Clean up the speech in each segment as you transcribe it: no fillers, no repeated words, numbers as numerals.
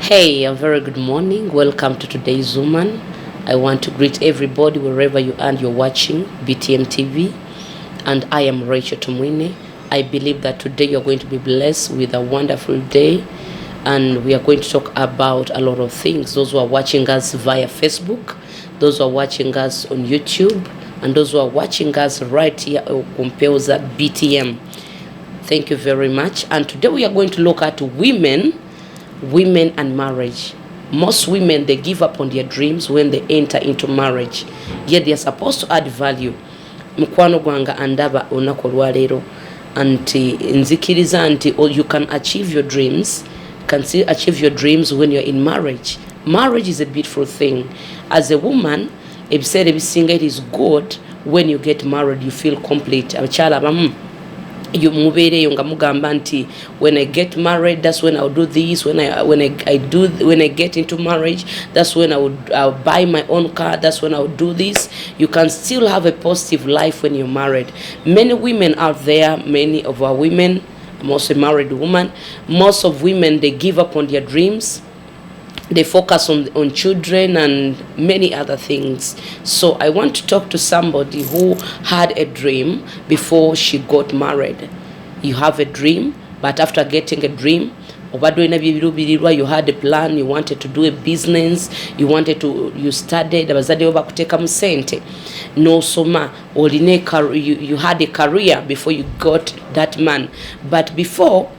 Hey, a very good morning. Welcome to today's Woman. I want to greet everybody wherever you are and you're watching BTM TV. And I am Rachel Tumwine. I believe that today you're going to be blessed with a wonderful day. And we are going to talk about a lot of things. Those who are watching us via Facebook, those who are watching us on YouTube, and those who are watching us right here on Compelza BTM. Thank you very much. And today we are going to look at women and marriage. Most women, they give up on their dreams when they enter into marriage, yet they are supposed to add value. Mukwano gwanga andaba onako lwalero anti nzikiriza anti you can achieve your dreams, can still achieve your dreams when you're in marriage. Marriage is a beautiful thing. As a woman, it is good when you get married, you feel complete. You mubeereyo nga mugamba nti when I get married, that's when I'll do this. When I get into marriage, that's when I'll buy my own car. That's when I'll do this. You can still have a positive life when you're married. Many women out there, many of our women, I'm also a married woman. Most of women, they give up on their dreams. They focus on children and many other things. So I want to talk to somebody who had a dream before she got married. You have a dream, but after getting a dream, you had a plan, you wanted to do a business, you studied, no soma, you had a career before you got that man. But before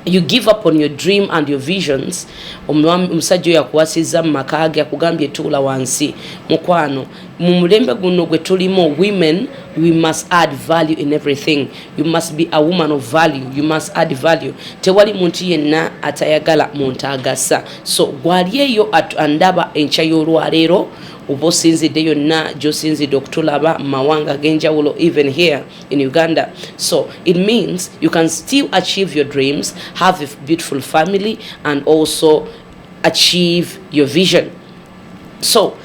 you give up on your dream and your visions, omusajja yakuwasiza makage akugambye tula wansi mukwano mu mulembe guno gwe tulimo. Women, we must add value in everything. You must be a woman of value. You must add value. Tewali muntu yenna atayagala muntu agasa. So gwalyeyo andaba encha y'olwaleero oba osinzidde yonna gy'osinzidde okutulaba mawanga ag'enjawulo, even here in Uganda. So it means you can still achieve your dreams, have a beautiful family, and also achieve your vision. So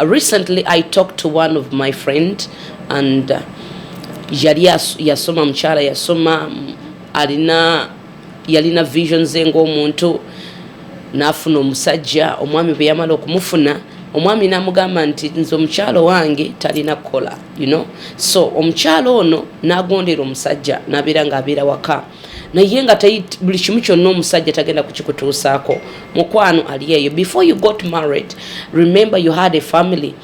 recently I talked to one of my friends, and yali yasoma mukyala yasoma yalina visions ng'omuntu n'afuna omusajja. Omwami bwe yamala okumufuna, omwami namugamba nti nze omukyalo wange talina kola, so omukyalo ono n'agondera omusajja n'abeera ng'abeera waka, naye nga buli kimu kyonna omusajja tagenda kukikutuusaako. Mukwano ali eyo. Before you got married, remember you had a family.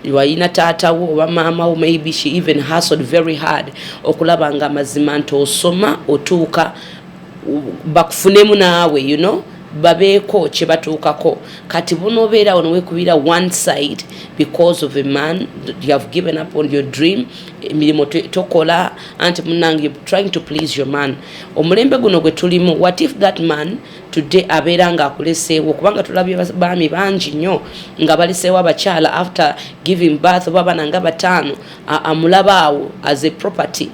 Walina taatawo oba maamawo, maybe she even hustled very hard okulaba nga mazima nti osoma otuuka bakufunemu naawe, babeeko kye batuukako. Kati bunobeera ono wekubira one side because of a man. You have given up on your dream, emirimu tokola, anti munange you're trying to please your man. Omulembe guno gwe tulimu, what if that man today abeera nga akuleseewo? Kubanga tulabye baami bangi nnyo nga baleseewo abakyala after giving birth oba abaana nga bataano, amulabaawo as a property.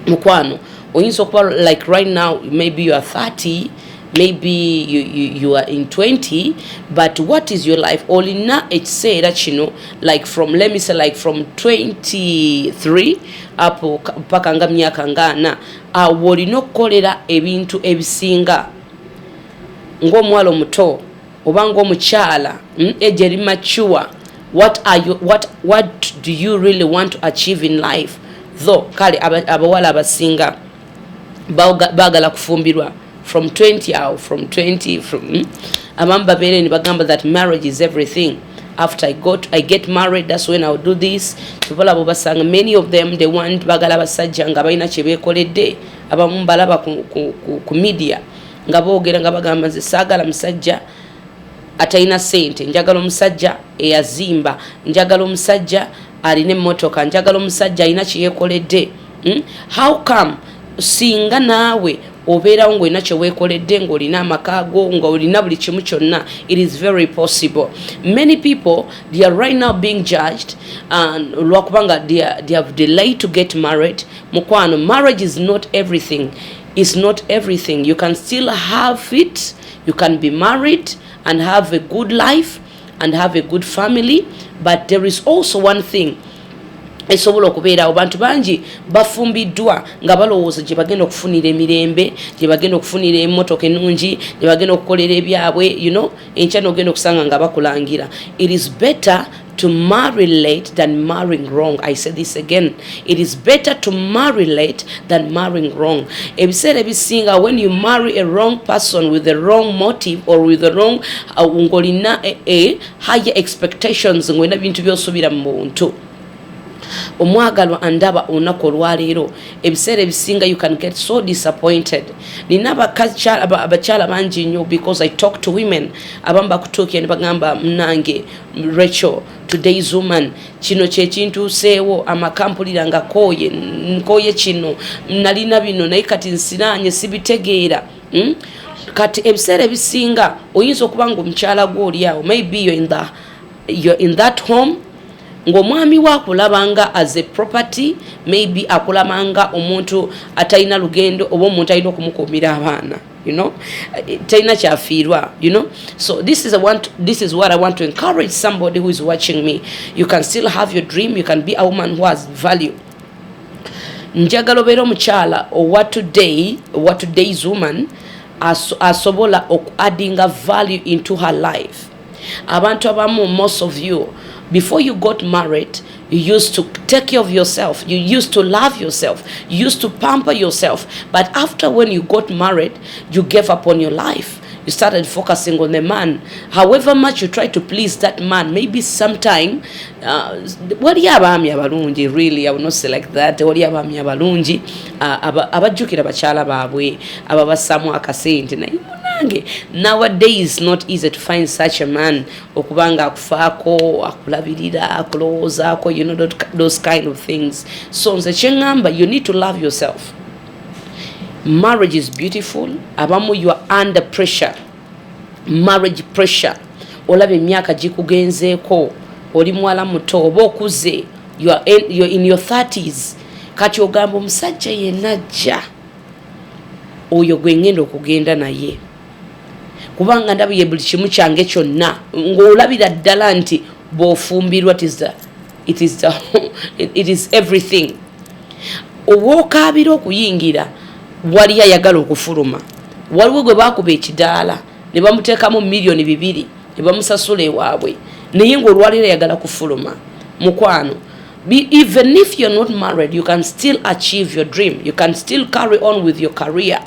Mukwano, oyinza okuba like right now, maybe you are 30, maybe you are in 20, but what is your life? Olina it say that like from, let me say, like from 23 apo paka nga myaka ngana olina okukolera ebintu ebisinga ng'omwalo muto oba ng'omukyala ejeri mature. What do you really want to achieve in life? Though kale abawala abasinga bagala kufumbirwa from 20 abamba bere ni bagamba that marriage is everything. After I get married, that's when I'll do this. Many of them, they want bagala basajja nga balina kye beekoledde. Abamu balaba ku media nga boogera nga bagamba nze saagala musajja atalina ssente, njagala omusajja eyazimba, njagala omusajja alina emmotoka, njagala omusajja alina kye yeekoledde. How come singa naawe obeera ngo ina kye weekoledde, ng'olina amakaago, ng'olina buli kimu kyonna? It is very possible. Many people, they are right now being judged and lwakubanga they have delayed to get married. Mukwano, marriage is not everything. It's not everything. You can still have it. You can be married and have a good life and have a good family. But there is also one thing. esobola okubeerawo. Bantu bangi bafumbiddwa nga balowooza gye bagenda okufunira emirembe, gye bagenda okufunira emmotoka ennungi, gye bagenda okukolera ebyabwe, enkya n'ogenda okusanga nga bakulangira. It is better to marry late than marrying wrong. I say this again. It is better to marry late than marrying wrong. Ebiseera ebisinga, when you marry a wrong person with the wrong motive or with the wrong ngolina higher expectations ngolina bintu by'osuubira mu muntu. Omwagalwa andaba olunaku olwaleero, ebiseera ebisinga you can get so disappointed. Nina abakyala bangi nnyo because I talk to women abamu bakutuukira ne bagamba mnange Rachel, today's woman, kino kyekintuuseewo, amakampulira nga nkooye kino, nalina bino naye kati nsiraanye sibitegeera. Kati ebiseera ebisinga oyinza okuba nga omukyala gwo oli awo, maybe you're in that home, ng'omwami waakulabanga as a property, maybe akulabanga omuntu atalina lugendo oba omuntu alina okumukuumira abaana, talina kyafiirwa, So this is what I want to encourage somebody who is watching me. You can still have your dream. You can be a woman who has value. Njagala obeera omukyala owa today's woman asobola adding a value into her life. Abantu abamu, most of you, before you got married, you used to take care of yourself. You used to love yourself. You used to pamper yourself. But after when you got married, you gave up on your life. You started focusing on the man. However much you try to please that man, maybe sometime, really, I will not say like that. Abajjukira bakyala baabwe ababasamu akasente naye nowadays it's not easy to find such a man okubanga akufaako akulabirira akulowoozaako, those kind of things. So nze kyengamba, you need to love yourself. Marriage is beautiful. Abamu you are under pressure, marriage pressure. Olaba emyaka gikugenzeeko, oli mwala muto oba okuze, you're in your 30s. Kati ogamba omusajja yenna ajja, oyo gwe ngenda okugenda naye, kubanga ndabye buli kimu kyange kyonna, ng'olabira ddala nti bw'ofumbirwa it is everything. Owookaabira okuyingira, wali ayagala okufuluma, waliwo gwe baakuba ekidaala ne bamuteekamu miliyoni 2 ne bamusasula ewaabwe, naye ng'olwaliro ayagala kufuluma. Mukwano, even if you're not married, you can still achieve your dream. You can still carry on with your career.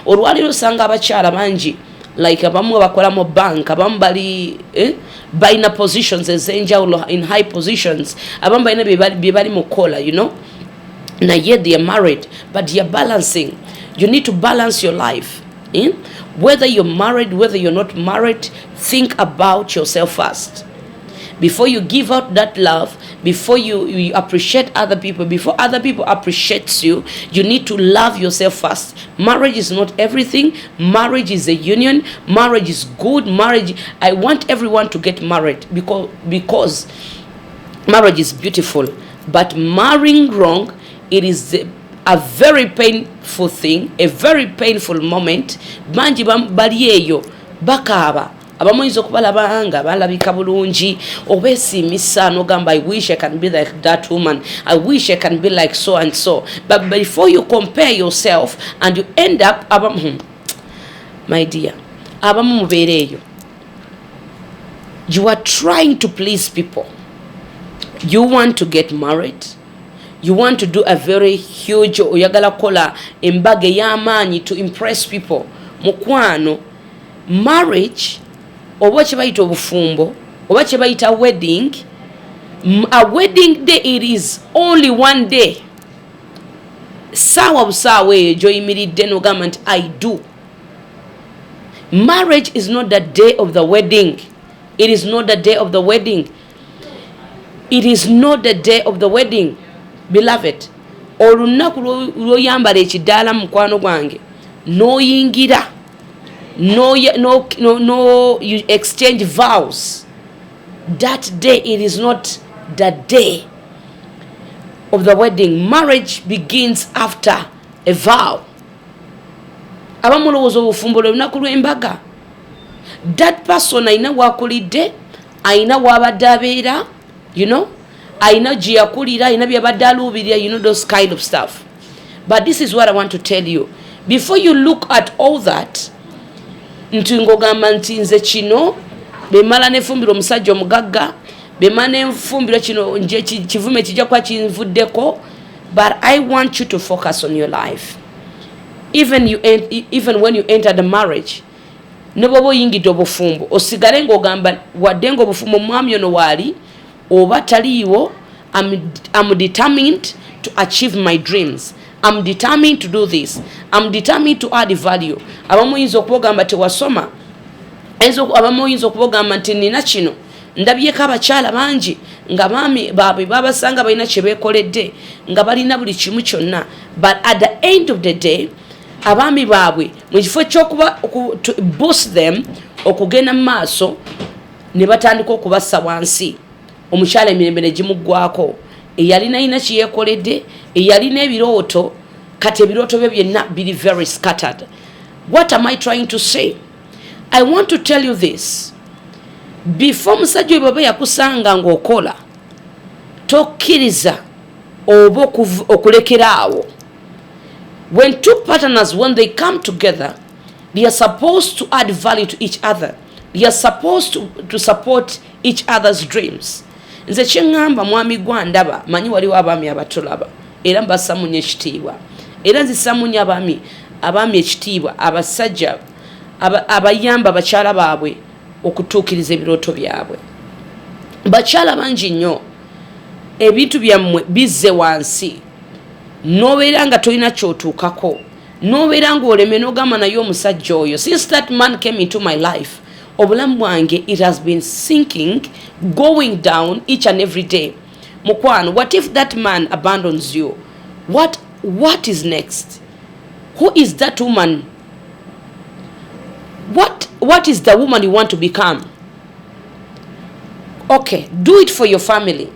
Olwaliro osanga abakyala bangi, like abamu bakola mu bank, abamu bali balina positions ez'enjawulo, in high positions, abamu balina bye bali mukola, na yet they are married, but they are balancing. You need to balance your life. Whether you're married, whether you're not married, think about yourself first. Before you give out that love, before you appreciate other people, before other people appreciate you, you need to love yourself first. Marriage is not everything. Marriage is a union. Marriage is good. I want everyone to get married because marriage is beautiful. But marrying wrong, it is a very painful thing, a very painful moment. Banji bali eyo bakaba. Abamoyiza okubalabanga balabika bulungi obesimisa n'ogamba I wish I can be like that woman, I wish I can be like so and so. But before you compare yourself and you end up my dear, abamu mubeere eyo, you are trying to please people. You want to get married, you want to do a very huge oyagala kola embaga y'amaanyi to impress people. Mukwano, marriage oba kye bayita obufumbo oba kye bayita wedding, a wedding day, it is only one day. Saawa busaawa eyo gy'oyimiridde n'ogamba nti I do. Marriage is not the day of the wedding. It is not the day of the wedding. It is not the day of the wedding. Beloved, olunaku lw'oyambala ekidaala mukwano gwange n'oyingira, no, you exchange vows. That day, it is not the day of the wedding. Marriage begins after a vow. Abamulowooza obufumbo lw'olunaku lw'embaga. That person ayina w'akulidde, ayina w'abadde abeera, aina gye yakulira aina byabadde aluubirira, you know, those kind of stuff. But this is what I want to tell you. Before you look at all that, nti ngogamba nti nze kino bemala nefumbira omusajja omugagga, bemala nefumbira kino nje kivume kijja kwa kinvuddeko. But I want you to focus on your life. Even when you enter the marriage, nobobo oyingidde obufumbo osigale ng'ogamba wadde ng'obufumbo omwami ono waali oba taliiwo, I'm determined to achieve my dreams. I'm determined to do this. I'm determined to add value. Abamu oyinza okubogamba tewasoma, abamu oyinza okubogamba nti nina kino, ndabyeko abakyala bangi nga baami baabwe babasanga balina kye beekoledde nga balina buli kimu kyonna. But at the end of the day, abaami baabwe mu kifo ky'okuba to boost them okugenda mu maaso ne batandika okubassa wansi. Omukyala emirembe ne gimuggwako, eyalina ina kye yeekoledde, eyalina ebirooto, kati ebirooto bye byonna biri very scattered. What am I trying to say? I want to tell you this. Before musajja oyo baba yakusanga ng'okola, tokkiriza oba okulekera awo. When two partners, when they come together, they are supposed to add value to each other. They are supposed to support each other's dreams. Nze kyengamba mwami gwa ndaba, manyi waliwo abaami abatulaba, era mbasamunya ekitiibwa. Era nzisamunya abaami ekitiibwa, abasajja abayamba abakyala baabwe okutuukiriza ebirooto byabwe. Bakyala bangi nnyo ebintu byammwe bizze wansi, nobeera nga tolina kyotuukako, nobeera ng'oleme n'ogamba naye omusajja oyo, since that man came into my life, obulamu bwange it has been sinking, going down each and every day. Mukwano, what if that man abandons you? What is next? Who is that woman? What is the woman you want to become? Okay, do it for your family.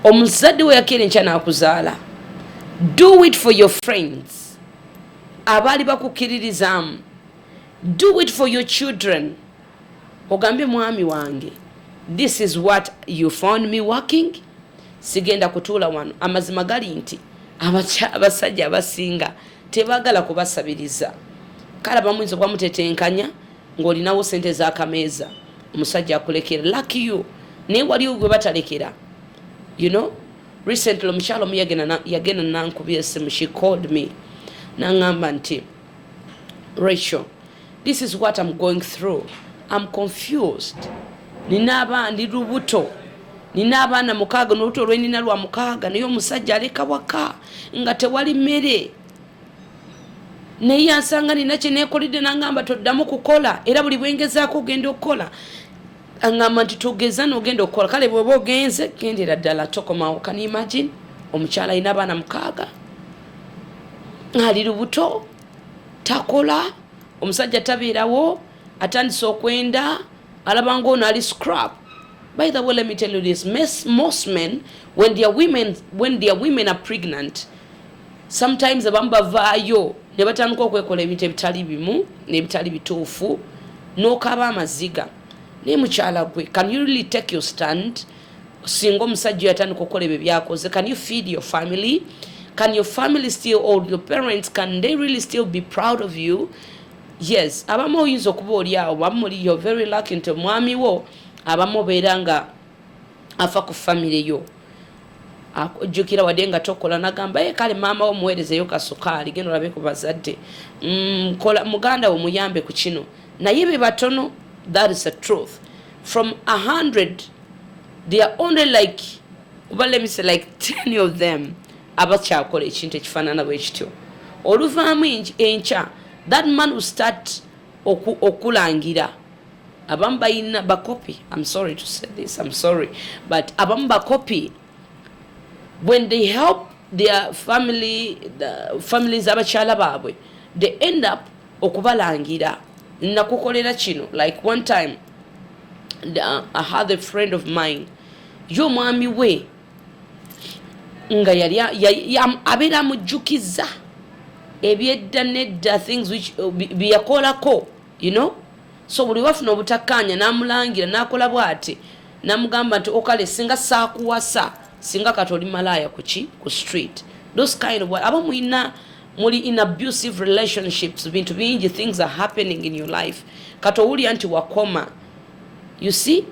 Omuzadde we yakira enkya n'akuzaala. Do it for your friends. Abaali bakukkiririzaamu. Do it for your children. Ogambe mwami wange, this is what you found me working. Sigenda kutuula wano. Amazima gali nti abasajja abasinga tebaagala kubasabiriza. Kale bamuyinza okuba mutetenkanya ng'olinawo sente z'akameeza, omusajja akulekera. Lucky you. Naye waliwo gwe batalekera. You know, recently omukyala omu yagenda nankubira essimu. She called me n'aŋŋamba nti, Rachel, this is what I'm going through. I'm confused. Ndi lubuto. Nina abaana 6 n'olubuto lwe nina lwa 6, naye omusajja aleka waka nga tewali mmere. Naye ansanga nina kye neekolidde n'aŋŋamba toddamu kukola, era buli bwengezaako ogenda okukola. Aŋŋamba nti tugeza n'ogenda okukola. Kale bw'oba ogenze gendera ddala tokomawo. Can you imagine? Omukyala alina abaana 6, ali lubuto, takola, omusajja tabeerawo, atandise okwenda, alaba ng'ono ali scrap. By the way, let me tell you this. Most men, when their women are pregnant, sometimes abamu bavaayo ne batandika okwekola ebintu ebitali bimu n'ebitali bituufu, n'okaba amaziga. Naye mukyala gwe, can you really take your stand? Singa omusajja yatandika okukola ebyo byakoze, can you feed your family? Can your family still, or your parents, can they really still be proud of you? Yes, abamu oyinza okuba oli awo, abamu you're very lucky nti omwami wo abamu obeera nga afa ku family yo. Ojjukira wadde nga tokola n'agamba kale maama wo muweerezeyo kasukaali, genda olabe ku bazadde, muganda wo muyambe ku kino. Naye be batono. That is the truth. From 100, they are only like, well, let me say like 10 of them abakyakola ekintu ekifaanana bwe kityo. Oluvaamu enkya, that man will start okulangira. Abamu balina bakopi. I'm sorry to say this, I'm sorry. But abamu bakopi, when they help their family, the families abakyala baabwe, they end up okubalangira. Nakukolera kino. Like one time, I had a friend of mine, yo mwami we nga yali abeera amujjukiza ebyedda nedda, things which byakolako, you know. So buli wafuna obutakkaanya n'amulangira n'akola bw'ati, n'amugamba nti okale singa saakuwasa singa katoli malaya ku street. Those kind of abamu muli in abusive relationships, bintu bingi, things are happening in your life. Katowuli anti wakoma. You see?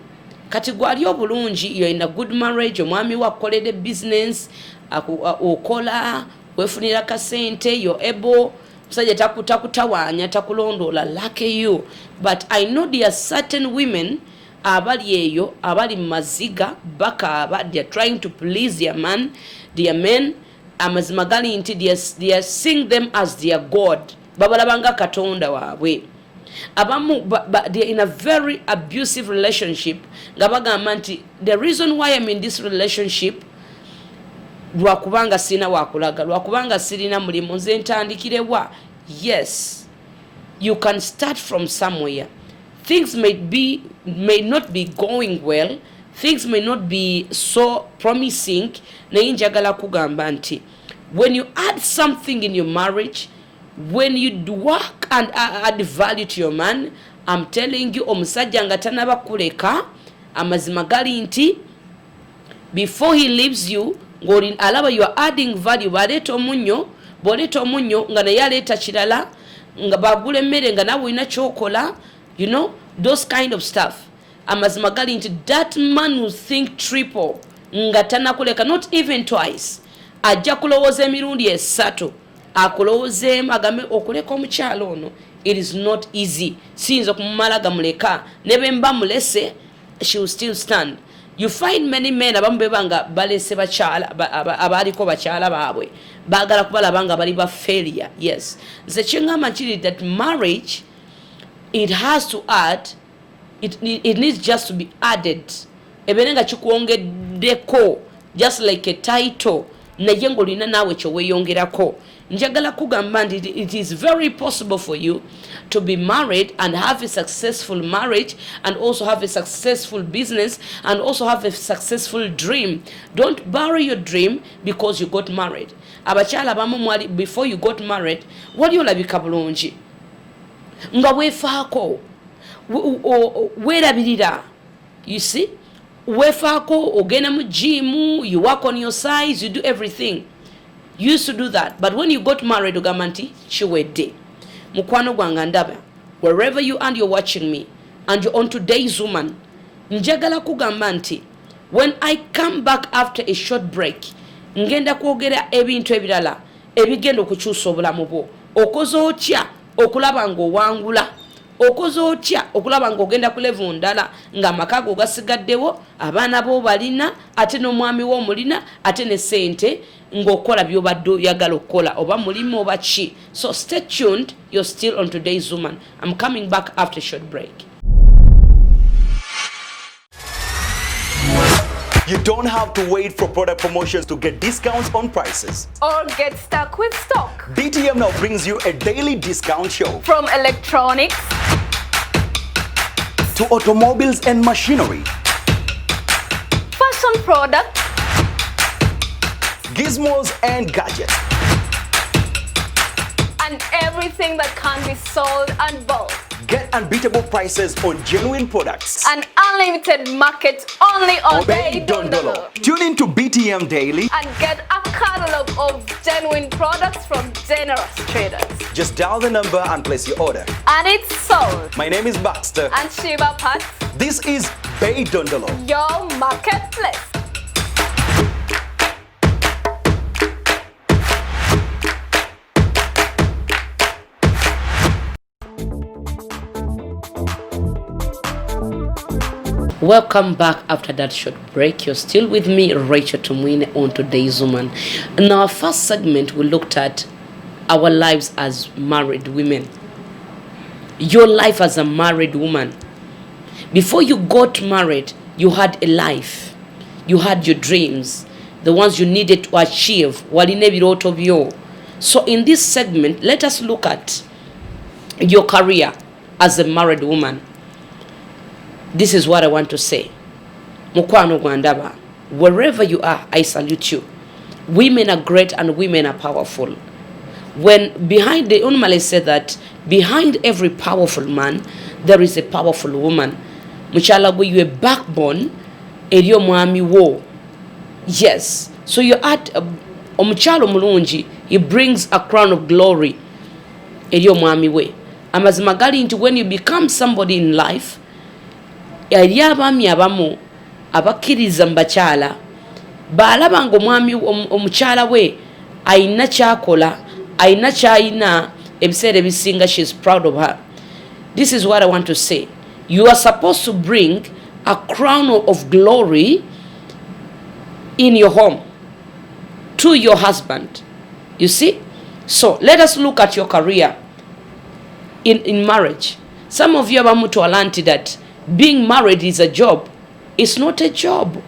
Kati gwali obulungi, you're in a good marriage, omwami wakolede business, okola, wefunira kasente, you're able, musajja takutawanya, takulondola, lucky you. But I know there are certain women, abali eyo, abali maziga, bakaaba, they are trying to please their man, their men, amazimagali inti, they are seeing them as their God. Babalabanga katonda waabwe. Abamu, but they're in a very abusive relationship. Gabagamba nti, the reason why I'm in this relationship, lwakubanga sina wakulaga, lwakubanga sirina mulimu nze ntandikire wa. Yes, you can start from somewhere. Things may not be going well, things may not be so promising. Naye njagala kugamba nti, when you add something in your marriage, when you work and add value to your man, I'm telling you, omusajja nga tanaba kuleka, amazima gali nti, before he leaves you, ngoli alaba you are adding value. Baleta omunyo nga naye aleta kirala, nga bagula emmere nga nawe olina kyokola, you know, those kind of stuff. Amazima gali nti, that man will think triple nga tanakuleka, not even twice. Ajja kulowooza emirundi esatu. Akulowoozeemu agambe okuleka omukyalo ono, it is not easy. Siyinza okumumala gamuleka, ne bwe mba mulese, she will still stand. You find many men abamu bebanga balese bakyala abaliko bakyala baabwe baagala kubalaba nga bali ba failure. Yes, nze kyengamba kiri that marriage, it has to add, it needs just to be added. Ebene nga kikwongeddeko, just like a title, naye ng'olina naawe kyeweeyongerako. Njagala kugamba nti it is very possible for you to be married and have a successful marriage and also have a successful business and also have a successful dream. Don't bury your dream because you got married. Abakyala abamu mwali before you got married, wali olabika bulungi nga weefaako, weerabirira. You see? Weefaako, ogenda mu gym, you work on your size, you do everything. You used to do that, but when you got married, ogamba nti kiwedde. Mukwano gwange ndaba, wherever you and you're watching me, and you're on today's woman, njagala kugamba nti, when I come back after a short break, ngenda kwogera ebintu ebirala ebigenda okukyusa obulamu bwo. Okoze otya okulaba ng'owangula? Okoze otya okulaba ng'ogenda ku level ndala ng'amaka go gasigaddewo, abaana bo balina, ate n'omwami wo mulina, ate ne ssente ng'okola by'obadde oyagala okukola, oba mulimu oba ki. So stay tuned, you're still on today's woman. I'm coming back after a short break. You don't have to wait for product promotions to get discounts on prices or get stuck with stock. BTM now brings you a daily discount show. From electronics to automobiles and machinery, fashion products, gizmos and gadgets, and everything that can be sold and bought. Get unbeatable prices on genuine products. And unlimited market only on Bay Dondolo. Tune in to BTM Daily and get a catalog of genuine products from generous traders. Just dial the number and place your order. And it's sold. My name is Baxter. And Shiva Pat. This is Bay Dondolo, your marketplace. Welcome back after that short break. You're still with me, Rachel Tumwine, on today's woman. In our first segment, we looked at our lives as married women. Your life as a married woman. Before you got married, you had a life. You had your dreams, the ones you needed to achieve. So in this segment, let us look at your career as a married woman. This is what I want to say. Mukwano gwandaba, wherever you are, I salute you. Women are great and women are powerful. When behind, they normally say that behind every powerful man, there is a powerful woman. Muchala gwe you a backbone, eriyo mwami wo. Yes, so you add omukyalo mulungi, he brings a crown of glory eri omwami we. Amazima gali nti when you become somebody in life, eri abaami abamu abakkiriza mu bakyala baalaba nga omwami omukyala we ayina kyakola, ayina kyayina, ebiseera ebisinga she is proud of her. This is what I want to say. You are supposed to bring a crown of glory in your home to your husband. You see? So let us look at your career in marriage. Some of you are to alanti that being married is a job. It's not a job.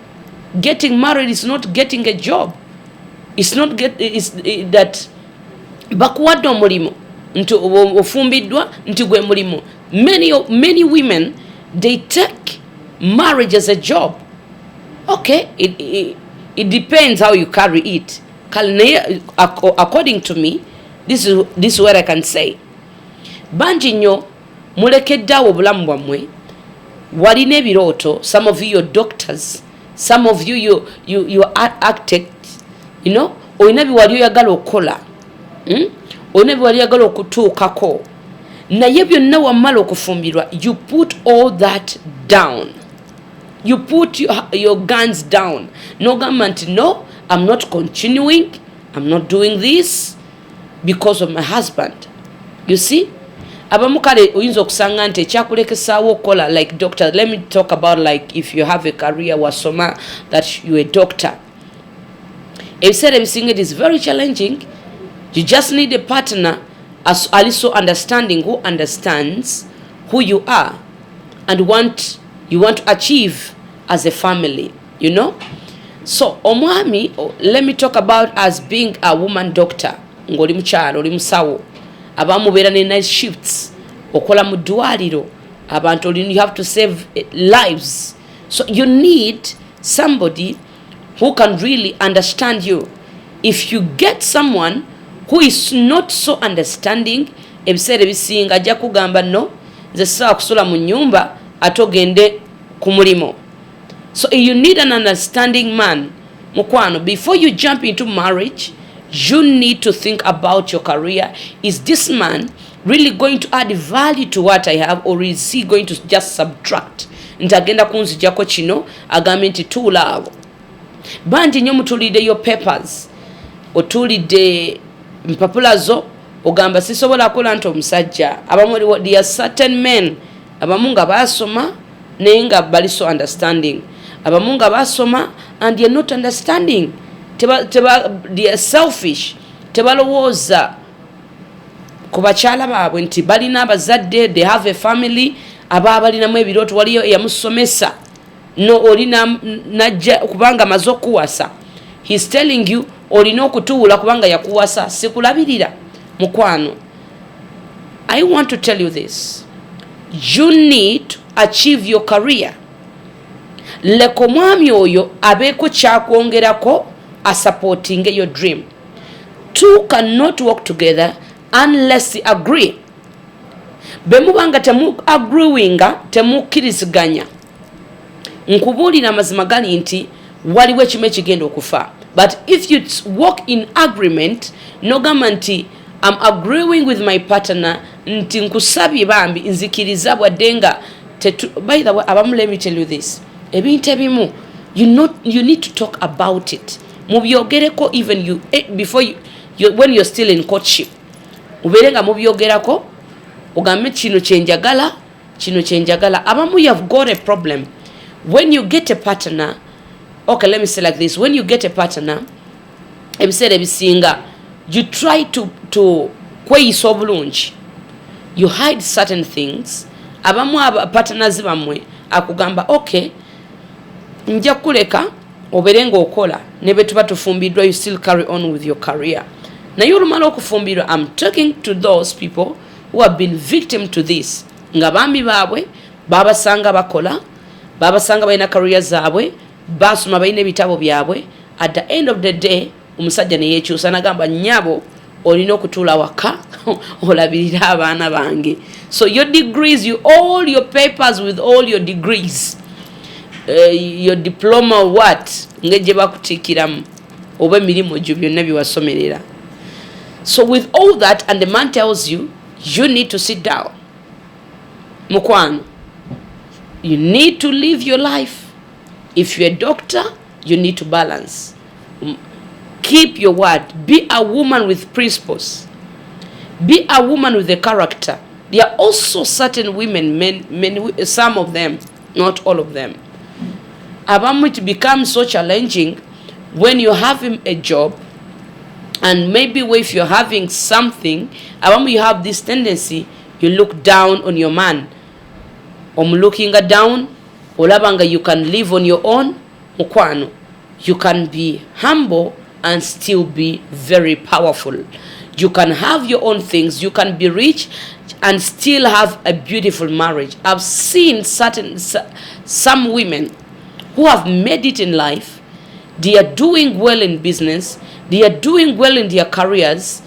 Getting married is not getting a job. It's not that bakuwadde omulimo nti ofumbiddwa nti gwe mulimo. Many women, they take marriage as a job. Okay, it depends how you carry it. According to me, this is what I can say. Bangi nnyo mulekeddaawo obulamu bwammwe, walina ebirooto. Some of you you're doctors, some of you you're architects, you know, olina biwali oyagala okukola, olina biwali oyagala okutuukako, naye byonna wammala okufumbirwa, you put all that down. You put your guns down. No government, no, I'm not continuing, I'm not doing this because of my husband. You see? Abamu kale oyinza okusanga nti ekyakulekesaawo okukola, like doctor. Let me talk about like if you have a career wasoma that you're a doctor. Ebiseera ebisinga it is very challenging. You just need a partner as also understanding, who understands who you are and you want to achieve as a family, you know. So omwami, let me talk about as being a woman doctor. Ngoli mukyalo oli musawo, abamu beera ne night shifts, okola mu ddwaliro, abantu you have to save lives. So you need somebody who can really understand you. If you get someone who is not so understanding, ebiseera ebisinga ajja kugamba no, nze sisaba kusula mu nnyumba ate ogende ku mulimo. So you need an understanding man. Mukwano, before you jump into marriage, you need to think about your career. Is this man really going to add value to what I have, or is he going to just subtract? Ntagenda kunzijjako kino agambe nti tuula abo. Bangi nnyo mutulidde your papers, otulidde mpapula zo, ogamba sisobola kukola nti omusajja. Abamu there are certain men abamu nga basoma naye nga bali so understanding. Abamu nga basoma and they are not understanding. They are selfish. Tebalowooza ku bakyala baabwe nti balina abazadde, they have a family, aba balinamu ebirooto, waliyo eyamusomesa, no olina najja kubanga amaze okuwasa. He's telling you olina okutuula kubanga yakuwasa, sikulabirira. Mukwano, I want to tell you this. You need to achieve your career. Leka omwami oyo abeeko kyakwongerako a supporting your dream. Two cannot work together unless they agree. Bemubanga temu agreeing, temukkiriziganya. Nkubuulira amazima gali nti waliwo ekimu ekigenda okufa. But if you work in agreement, nogamba nti I'm agreeing with my partner, nti nkusabye bambi nzikiriza bwadde nga by the way, abamu, let me tell you this. Ebintu ebimu you need to talk about it. Mubyogereko even you before you when you're still in courtship. Uberenga mubyogerako ugambe kino kyenjagala, kino kyenjagala. Abamu, you have got a problem. When you get a partner, okay, let me say like this. When you get a partner, ebiseera ebisinga, you try to kweyisa obulungi. You hide certain things. Abamu partners bamwe akugamba okay, nja kuleka oberenga okola ne betuba tufumbiddwa, you still carry on with your career. Naye olumala okufumbirwa, I'm talking to those people who have been victim to this. Nga bambi baabwe babasanga bakola, babasanga balina career zaabwe, basoma balina ebitabo byabwe. At the end of the day, omusajja ne yekyusa nagamba nnyabo olina okutuula waka olabirira abaana bange. So your degrees, all your papers with all your degrees, your diploma or what ngeje bakutikiramu oba emirimu gyo byonna byewasomerera. So with all that, and the man tells you, you need to sit down. Mukwano, you need to live your life. If you're a doctor, you need to balance. Keep your word. Be a woman with principles. Be a woman with a character. There are also certain women, men, some of them, not all of them. It becomes so challenging when you're having a job, and maybe if you're having something, you have this tendency, you look down on your man. Looking down, olabanga you can live on your own. Mukwano, you can be humble and still be very powerful. You can have your own things. You can be rich and still have a beautiful marriage. I've seen some women who have made it in life. They are doing well in business. They are doing well in their careers.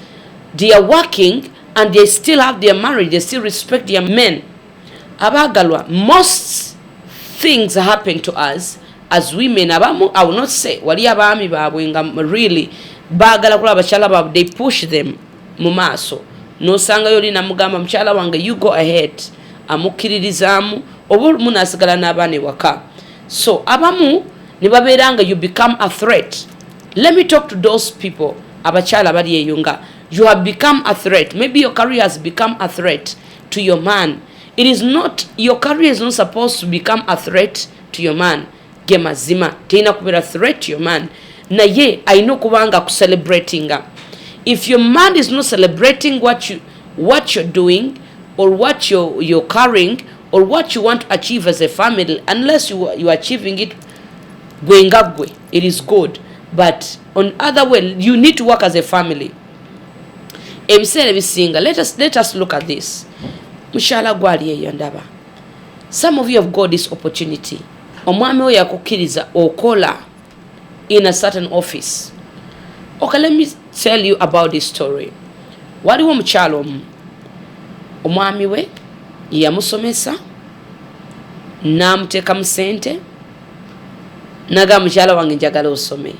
They are working and they still have their marriage. They still respect their men. Abagalwa, most things happen to us as women. I will not say wali abami babwe really bagala kula bachala bab, they push them mumaso. No sanga yoli na mugamba mchala wange, you go ahead. Amukiririzamu obu munasigala nabane waka. So abamu nibaberanga, you become a threat. Let me talk to those people. Abachala bali yunga, you have become a threat. Maybe your career has become a threat to your man. It is not, your career is not supposed to become a threat to your man. Gemazima tena kubera threat to your man. Na ye aino kubanga celebrating. If your man is not celebrating what you're doing, or what you're carrying, or what you want to achieve as a family, unless you are achieving it, it is good. But on other way, you need to work as a family. Let us look at this. Some of you have got this opportunity. Omwami oyo yakukiriza okola in a certain office. Okay, let me tell you about this story. Waliwo omukyalo omu, omwami we yamusomesa, namuteeka mu ssente, naga mukyala wange njagala osome.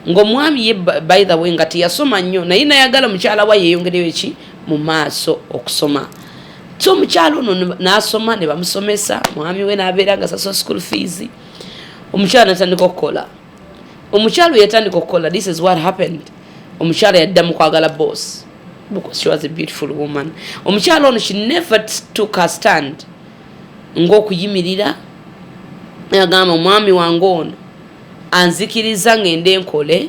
Ng'omwami ye by the way nga teyasoma nnyo, naye nayagala mukyala we yeeyongereyo eki mu maaso okusoma. So omukyalo ono n'asoma, ne bamusomesa, mwami we n'abeera nga asasula school fees. Omukyala n'atandika okukola. Omukyalo yatandika okukola. This is what happened. Omukyala yaddamu kwagala boss, because she was a beautiful woman. Omukyalo ono, she never took her stand. Ng'okuyimirira yagamba mwami wange ono anzikiriza ngende nkole,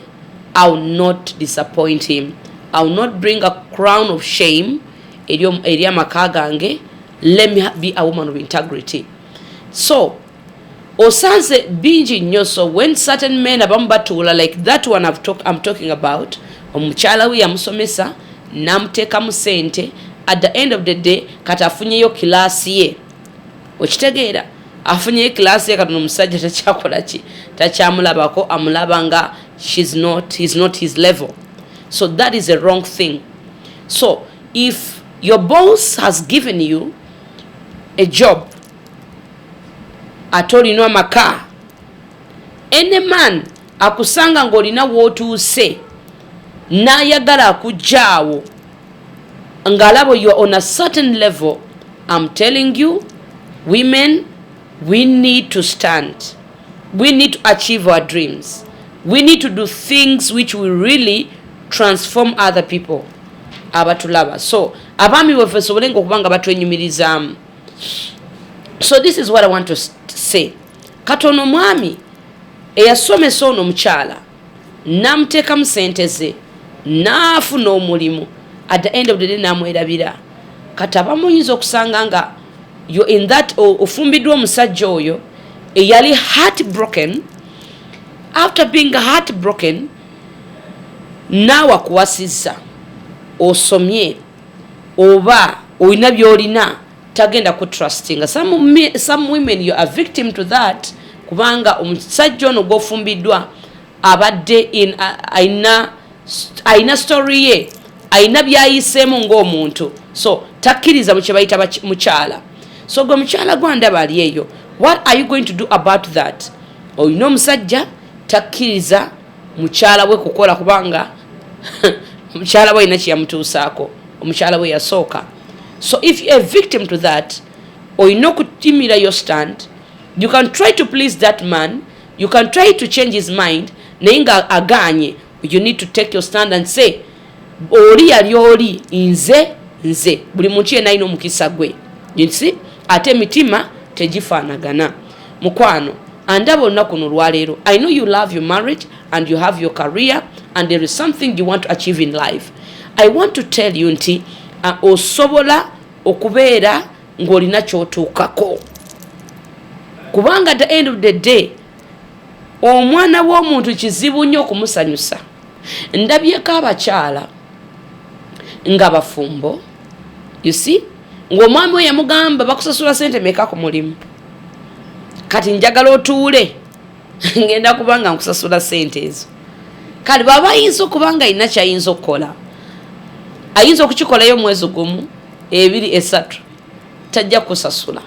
I will not disappoint him. I will not bring a crown of shame eri amaka gange. Let me be a woman of integrity. So osanze bingi nnyo. So when certain men abambatula like that one I'm talking about, omukyala we yamusomesa namuteeka mu ssente, at the end of the day kata afunyeyo kilaasi ye. Okitegeera, afunyeyo kilaasi ye, katono omusajja takyakola ki, takyamulabako, amulabanga he's not his level. So that is a wrong thing. So if your boss has given you a job, atolina amaka, any man akusanga ng'olina w'otuuse n'ayagala akujjaawo ng'alabo you are on a certain level, I'm telling you, women, we need to stand. We need to achieve our dreams. We need to do things which will really transform other people. Abatulaba. So abami wefe sobolenga okubanga batwenyumirizamu. So this is what I want to say. Katono mwami eyasomesa ono omukyala namuteeka mu ssente ze n'afuna omulimu, at the end of the day namwerabira. Kati abamuyinza okusanga nga you're in that, ofumbiddwa omusajja oyo eyali heartbroken. After being heartbroken, naawe akuwasizza, osomye, oba olina by'olina, tagenda kutrustinga. Some women, you are victim to that, kubanga omusajja ono gw'ofumbiddwa abadde aina story ye, aina byayiseemu ng'omuntu, so takkiriza mu kye bayita mukyala. So gwe mukyala gwandaba ali eyo, what are you going to do about that? oyina omusajja takkiriza mukyala we kukola kubanga mukyala we alina kyeyamutuusaako, omukyala we yasooka. So if you're a victim to that, oyina okutimira your stand. You can try to please that man, you can try to change his mind, naye nga aganye. You need to take your stand and say, oli yali oli, nze buli muntu yenna alina omukisa gwe. You see? Ate emitima tegifaanagana. Mukwano, andaba olunaku luno lwaleero, I know you love your marriage and you have your career and there is something you want to achieve in life. I want to tell you nti osobola okubeera ng'olina ky'otuukako. Kubanga at the end of the day, omwana w'omuntu kizibu nnyo okumusanyusa. Ndabyeko abakyala nga bafumbo, you see, ng'omwami we yamugamba bakusasula sente meka ku mulimu, kati njagala otuule ngenda kubanga nkusasula sente ezo. Kale baba ayinza okubanga alina kyayinza okukola, ayinza okukikolayo omwezi gumu, 2, 3, tajja kusasula,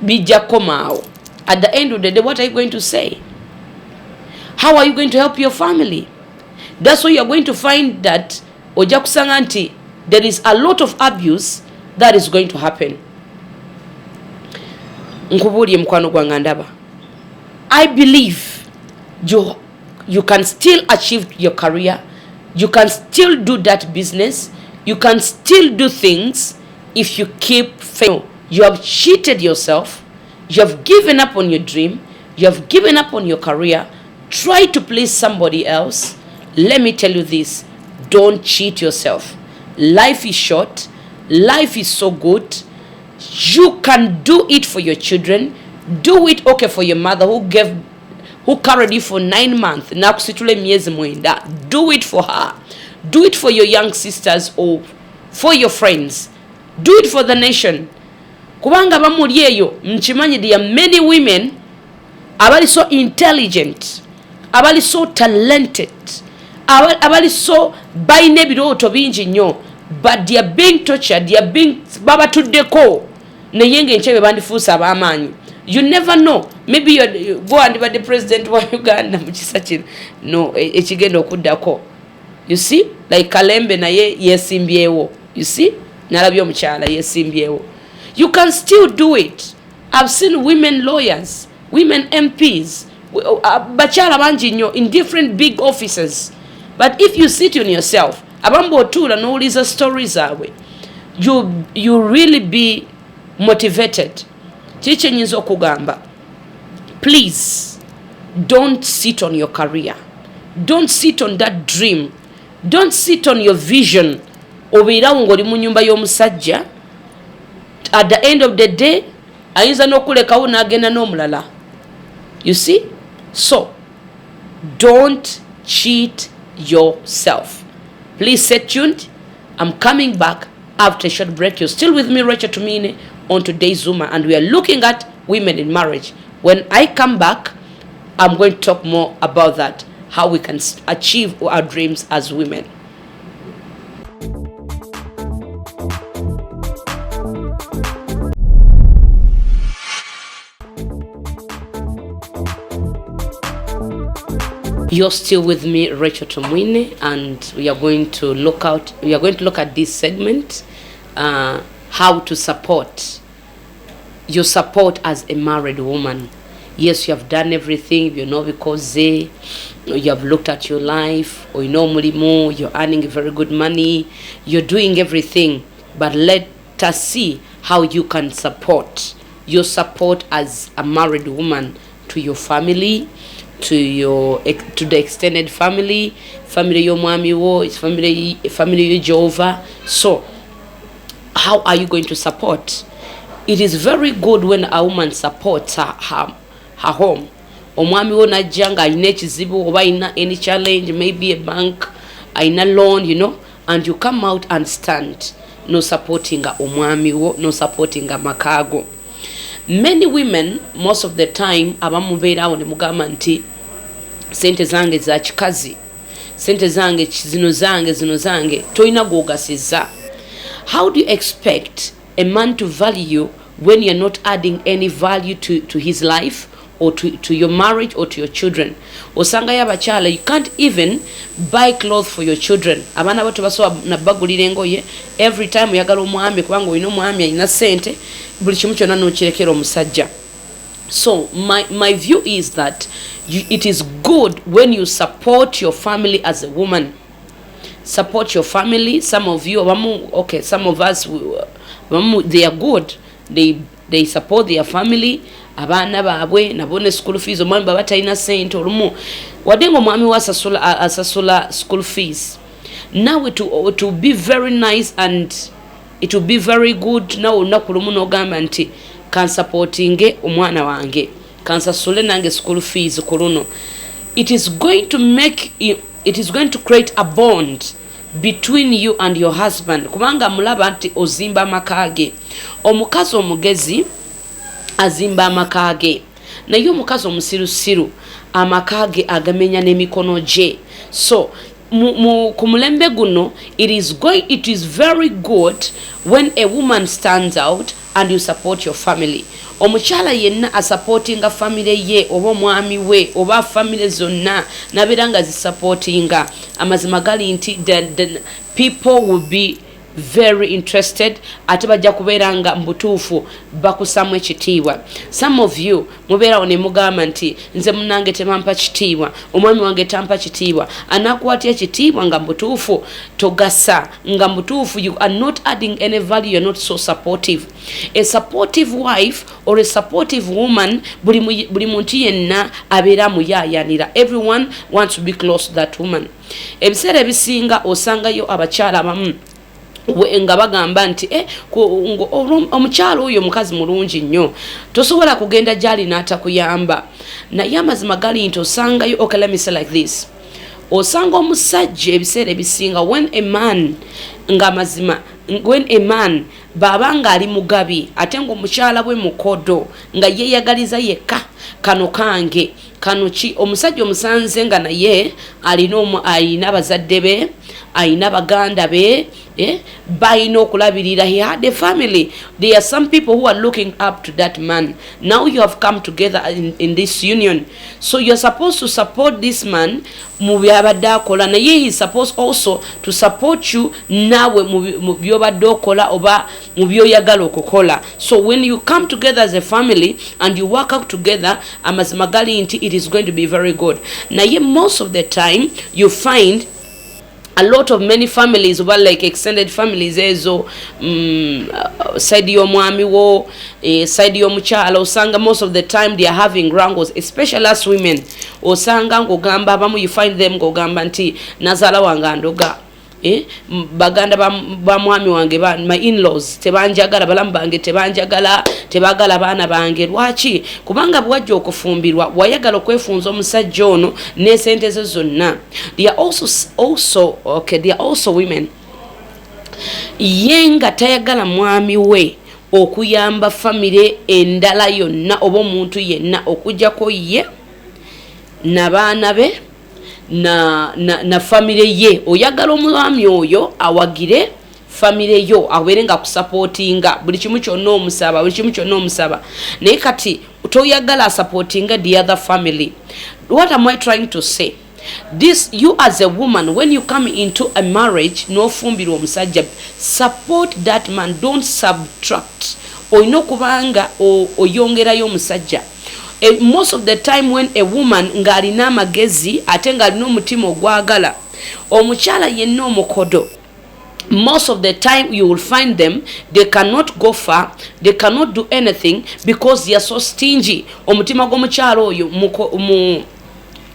bijja komaawo. At the end of the day, what are you going to say? How are you going to help your family? That's why you are going to find that ojja kusanga nti there is a lot of abuse that is going to happen. Nkubuulye mukwano gwange ndaba, I believe you can still achieve your career, you can still do that business, you can still do things if you keep failing. You have cheated yourself, you have given up on your dream, you have given up on your career, try to please somebody else. Let me tell you this, don't cheat yourself. Life is short, life is so good. You can do it for your children, do it for your mother who carried you for 9 months. Do it for her, do it for your young sisters or for your friends, do it for the nation. Kubanga bamuli eyo mchimanyi there are many women abali so intelligent, abali so talented, abali so bayina ebirooto bingi nnyo, but they are being tortured, they are being babatuddeko naye ng'enkyebe bandifuusa ab'amaanyi. You never know, maybe you go and be the president wa Uganda mukisa kino no ekigenda okuddako. You see, like Kalembe naye yesimbyewo, you see, nalabye omukyala yesimbyewo. You can still do it. I've seen women lawyers, women MPs, bakyala bangi nnyo in different big offices. But if you sit on yourself, abambo otuula n'owuliza stories zaabwe, you really be motivated. Kiki nyinza okugamba? Please, don't sit on your career. Don't sit on that dream. Don't sit on your vision. Obeerawo ng'oli mu nnyumba y'omusajja. At the end of the day, ayinza n'okulekawo n'agenda n'omulala. You see? So, don't cheat yourself. Please stay tuned. I'm coming back after a short break. You're still with me, Rachel Tumine, on today's Zuma, and we are looking at women in marriage. When I come back, I'm going to talk more about that, how we can achieve our dreams as women. You're still with me, Rachel Tumwine, and we are going to look at this segment, how to support your support as a married woman. Yes, you have done everything, because you have looked at your life, or mulimo, you're earning very good money, you're doing everything, but let us see how you can support as a married woman to your family, to the extended family yo mwami wo, family yo Jehovah. So how are you going to support? It is very good when a woman supports her home. Omwami wo najanga ayina ekizibu oba ayina any challenge, maybe a bank ayina loan, and you come out and stand, no supporting omwami wo, no supporting makago. Many women, most of the time, abamubeerawo ne mugamba nti sente zange za kikazi, sente zange zino zange toyina gwogasiza. How do you expect a man to value you when you're not adding any value to his life or to your marriage or to your children. Osanga y'abakyala, you can't even buy clothes for your children. Abaana bato basoba nabagulira engoye every time oyagala omwami kubanga olina omwami alina ssente buli kimu kyonna n'okirekera omusajja. So my view is that it is good when you support your family as a woman. Support your family. Some of you, okay, some of us, they are good. They support their family. Abaana baabwe nabone school fees omwami baba talina ssente olumu wadenga omwami asasula school fees. Now it will be very nice and it will be very good. Now olunaku lumu n'ogamba nti kansupportinge omwana wange kansasule nange school fees ku luno. It is going to create a bond between you and your husband kubanga mulaba nti ozimba amakage. Omukazi omugezi azimba amakage naye omukazi omusirusiru amakage agamenya n'emikono gye. So ku mulembe guno it is very good when a woman stands out and you support your family. Omukyala yenna asupportinga family ye oba omwami we oba family zonna naberanga zisupportinga amazima gali nti the people will be very interested ate bajja kubeeranga mbutuufu bakusamu ekitiibwa. Some of you mubeerawo ne mugamba nti nze munange temampa kitiibwa omwami wange tampa kitiibwa anakuwatya ekitiibwa nga mbutuufu togasa nga mbutuufu you are not adding any value, you are not so supportive. A supportive wife or a supportive woman buli muntu yenna abeera muyaayanira. Everyone wants to be close to that woman. Ebiseera ebisinga osangayo abakyala abamu nga bagamba nti omukyalo oyo mukazi mulungi nnyo tosobola kugenda gyali n'atakuyamba. Naye amazima gali nti osangayo, okay, let me say like this, osanga omusajja ebiseera ebisinga when a man babanga ali mugabi ate ng'omukyala bwe mukodo nga yeeyagaliza yekka kano kange kano ki omusajja omusanze nga naye alina abazadde be alina baganda be balina okulabirira. He had a family. There are some people who are looking up to that man. Now you have come together in this union, so you're supposed to support this man mu byabadde akola naye he is supposed also to support you nawe mu byobadde okola oba mu byoyagala okukola. So when you come together as a family and you work out together amazima gali nti it is going to be very good. Naye most of the time you find a lot of many families were like extended families ezo side y'omwami wo side y'omukyala osanga most of the time they are having wrangles, especially as women. Osanga ng'ogamba abamu you find them ng'ogamba nti nazaala wange andoga baganda ba mwami wange my in-laws tebanjagala balamu bange tebagala baana bange. Lwaki? Kubanga bwajja okufumbirwa wayagala okwefunza omusajja ono n'esente ze zonna. They are also women yenga tayagala mwami we okuyamba family endala yonna oba omuntu yenna okujjako ye n'abaana be na family ye. Oyagala omwami oyo awagire family yo awerenga kusupportinga buli kimu kyonna omusaba naye kati toyagala supportinga the other family. What am I trying to say? This, you as a woman, when you come into a marriage no fumbirwa omusajja, support that man, don't subtract oyina okubanga oyongerayo omusajja. Most of the time when a woman ngalina amagezi ate ngalina omutima ogwagala omukyala yenna omukodo, most of the time you will find them they cannot go far, they cannot do anything because they are so stingy. Omutima gw'omukyala oyo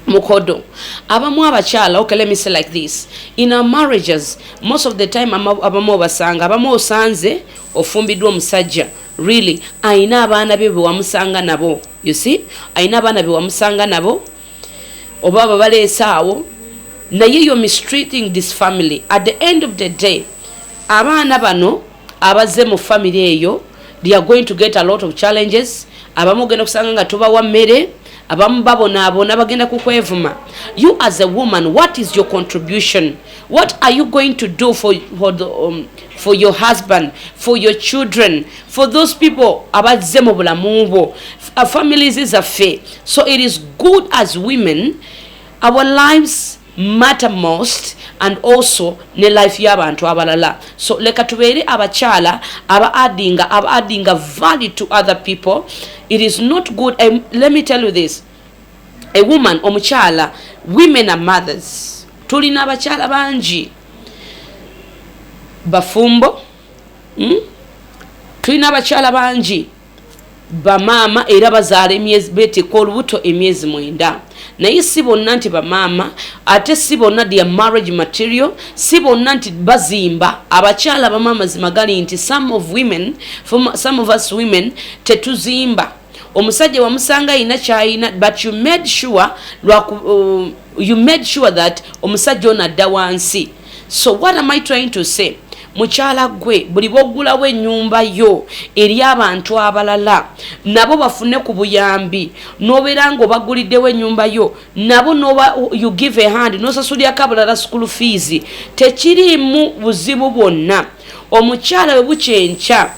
mukodo. Abamu abakyala, okay, let me say like this, in our marriages most of the time abamu basanga abamu osanze ofumbiddwa omusajja really aina abaana be wamusanga nabo, you see, aina abaana be wamusanga nabo oba babaleese awo naye you're mistreating this family. At the end of the day abaana bano abaze mu family eyo they are going to get a lot of challenges. Abamu genda kusanga nga tobawa mmere, abamu babonaabona bagenda kukwevuma. You as a woman, what is your contribution? What are you going to do for your husband, for your children, for those people abazze mu bulamu bwo? Families is a fair. So it is good as women, our lives matter most, and also ne life y'abantu abalala. So leka tubeere abakyala aba addinga value to other people. It is not good. Let me tell you this, a woman, omukyala, women are mothers. Tulina abakyala bangi bafumbo, tulina abakyala bangi bamaama era bazaala emyezi beeteeka olubuto emyezi 9. Naye si bonna nti bamaama, ate si bonna dia marriage material, si bonna nti bazimba. Abakyala bamaama zimagali nti some of us women tetuzimba. Omusajja wamusanga ina kyayina, but you made sure that omusajja ono adda wansi. So what am I trying to say? Mukyala gwe buli bogulawo ennyumba yo eri abantu abalala nabo bafune ku buyambi, nobeera ng'obaguliddewo ennyumba yo nabo you give a hand nosasulirako abalala school fees, tekirimu buzibu bwonna. Omukyala bwe bukyenkya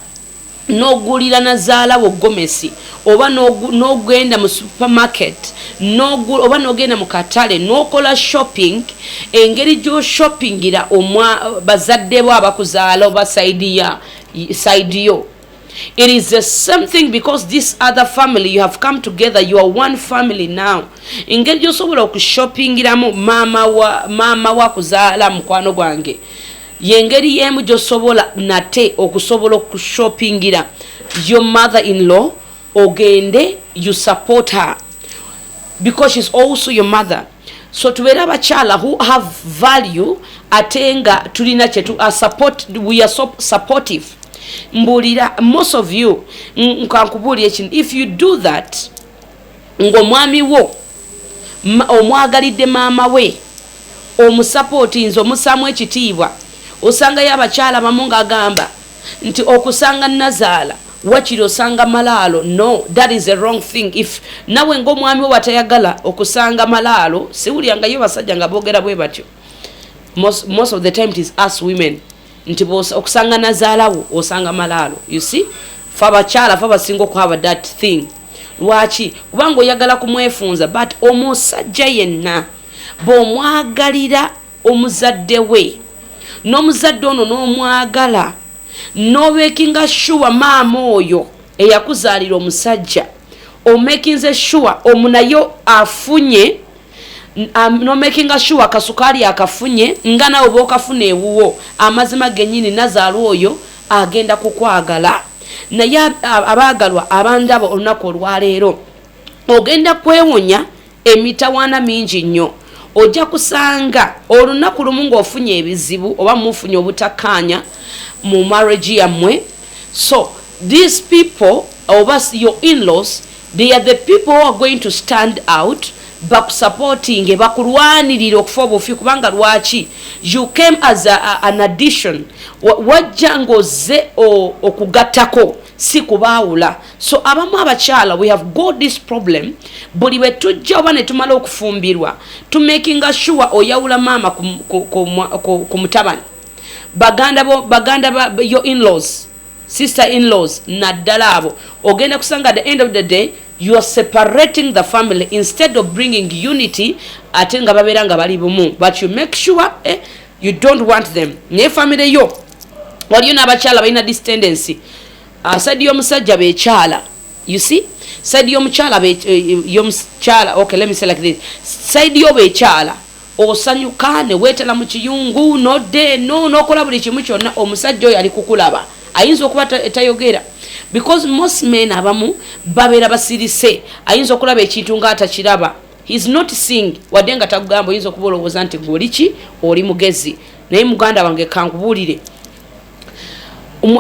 n'ogulira nazaala wo gomesi, oba n'ogenda mu supermarket, oba n'ogenda mu katale n'okola shopping, engeri gy'oshoppingira bazadde bo abakuzaala oba side yo. It is the same thing because this other family, you have come together, you are one family now. Engeri gy'osobola okushoppingiramu maama wa kuzaala mukwano gwange, yengeri yemu gy'osobola nate okusobola okushoppingira your mother-in-law, ogende you support her because she's also your mother. So tubeera abakyala who have value, atenga tulina kyetu we are so supportive. Mbulira, most of you nkankubulira ekintu, if you do that, ng'omwami wo omwagalidde maama we, omusupportinze, omusaamu ekitiibwa, osangayo abakyala bamu ng'agamba nti okusanga nazaala wakiri osanga malaalo. No, that is a wrong thing. If nawe ng'omwami wo batayagala okusanga malaalo, siwulyangayo basajja nga boogera bwe batyo. Most of the time it is us women nti okusanga nazaalawo osanga malaalo. You see, fa abakyala fa basinga okuhaba that thing. Lwaki? Kubanga oyagala kumwefunza, but omusajja yenna bw'omwagalira omuzadde we, n'omuzadde ono n'omwagala, n'obekinga sure maama oyo eyakuzaalira omusajja, omekinze sure omunayo afunye, n'omekinga sure akasukaali akafunye nga nawe bw'okafuna ewuwo, amazima gennyini nazaala oyo agenda kukwagala. Naye abaagalwa abandaba olunaku olwaleero, ogenda kwewonya emitawaana mingi nnyo. Ojja kusanga olunaku lumu ng'ofunye ebizibu oba mufunye obutakkaanya mu marriage yammwe. So these people, oba your in-laws, they are the people who are going to stand out, bakusupporting, bakulwanirira okufa obufi. Kubanga lwaki? You came as an addition, wajja ng'ozze okugattako, si kubaawula. So abamu abakyala, we have got this problem. Buli bwe tujja oba ne tumala okufumbirwa, to making sure oyawula maama ku mutabani, baganda your in-laws, sister-in-laws, naddala abo, ogenda kusanga at the end of the day you are separating the family instead of bringing unity, ate nga babeera nga bali bumu, but you make sure you don't want them. Naye family yo waliyo n'abakyala balina this tendency, side y'omusajja bekyala, you see, side y'omukyala okay, let me say like this, side yo bekyala osanyuka ne weetala mu kiyungu n'okola buli kimu kyonna, omusajja oyo ali kukulaba, ayinza okuba tayogera, because most men abamu babeera basirise, ayinza okulaba ekintu ng'atakiraba, he's not seeing, wadde nga takugamba, oyinza okuba olowooza nti gwoliki oli mugezi. Naye muganda wange kankubuulire,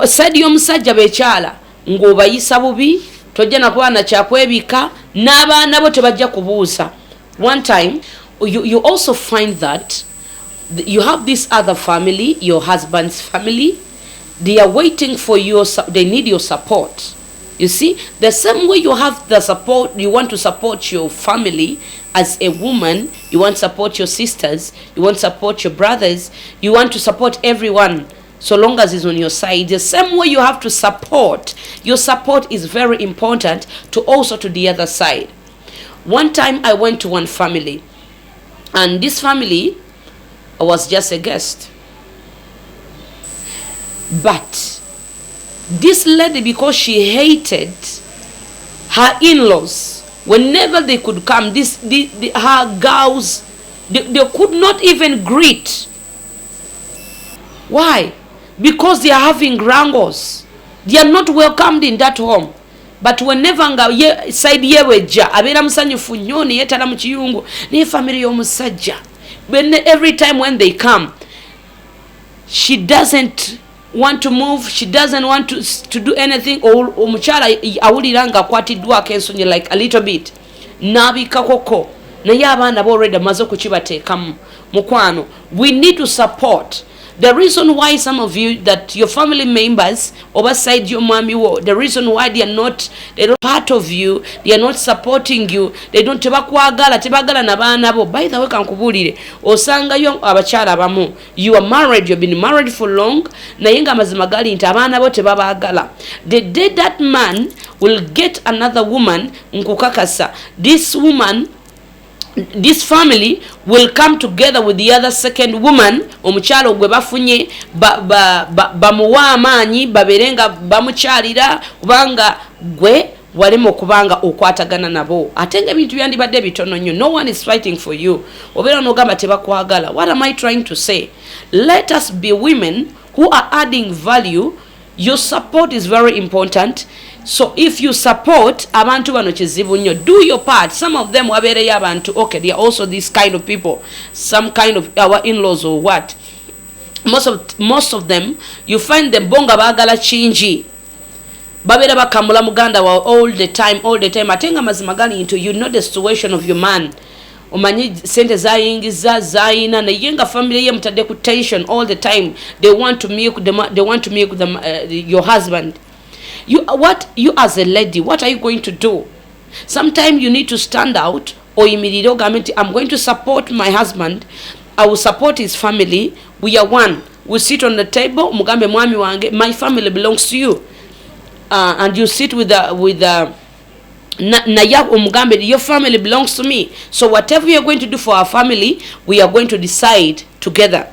side y'omusajja bekyala ng'obayisa bubi, tojja nakuba na kyakwebika, n'abaana bo tebajja kubuuza. One time you also find that you have this other family, your husband's family, they are waiting for you, they need your support. You see, the same way you have the support, you want to support your family as a woman, you want to support your sisters, you want to support your brothers, you want to support everyone so long as it's on your side. The same way you have to support, your support is very important to also to the other side. One time I went to one family, and this family, I was just a guest. But this lady, because she hated her in-laws, whenever they could come, her girls, they could not even greet. Why? Because they are having wrangles. They are not welcomed in that home. But whenever nga side yeweja abera musanyufu nnyo ne yetala mu kiyungu ne family y'omusajja, every time when they come, she doesn't want to move, she doesn't want to do anything. Omukyala awulira nga akwatiddwa akensonyi like a little bit nabika koko naye abaana already amaze kukibateekamu mukwano. We need to support. The reason why some of you, that your family members overside your mommy, the reason why they're not part of you, they are not supporting you, they don't tebagala na baana bo. By the way, kankubulire osanga yo abakyala abamu, you are married, you've been married for long, naye nga amazima gali nti abaana bo tebabagala. The day that man will get another woman, nkukakasa, this family will come together with the other second woman. Omukyalo gwe bafunye bamuwa amaanyi baberenga bamukyalira kubanga gwe walema okubanga okwatagana nabo. Ate nga ebintu byandibadde bitono nnyo. No one is fighting for you. Obeera n'ogamba tebakwagala. What am I trying to say? Let us be women who are adding value. Your support is very important. So if you support abantu bano kizibu nnyo, do your part. Some of them wabeereyo abantu, okay, they are also this kind of people, some kind of our in-laws or what. Most of them you find them bonga bagala chinji, babeera bakamula muganda wa all the time. Atenga mazima gali into, you know the situation of your man. Omanyi sente zayingiza zayina naye nga family ye mutadde ku tension all the time. They want to milk your husband. You as a lady, what are you going to do? Sometimes you need to stand out or immediately government. I'm going to support my husband. I will support his family. We are one. We sit on the table. Mugambe mwami wange, my family belongs to you. And you sit with the your family belongs to me. So whatever we are going to do for our family, we are going to decide together.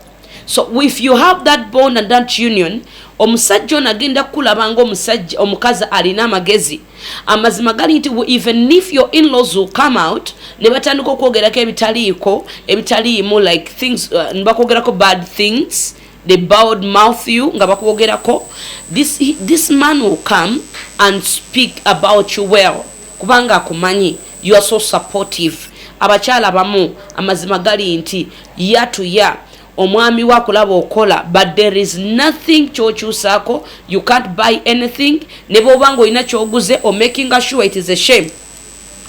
So if you have that bond and that union, omusajja onagenda kulabanga omusajja omukazi alina amagezi amazima gali nti even if your in-laws will come out ne batandika okwogerako ebitaliimu like things bakwogerako bad things, they bad mouth you nga bakwogerako, this man will come and speak about you well kubanga akumanyi, you are so supportive. Abakyala abamu amazima gali nti yatuya omwami wakulaba okola, but there is nothing kyokyusako. You can't buy anything. Nebo bango ina kyoguze or making sure it is a shame.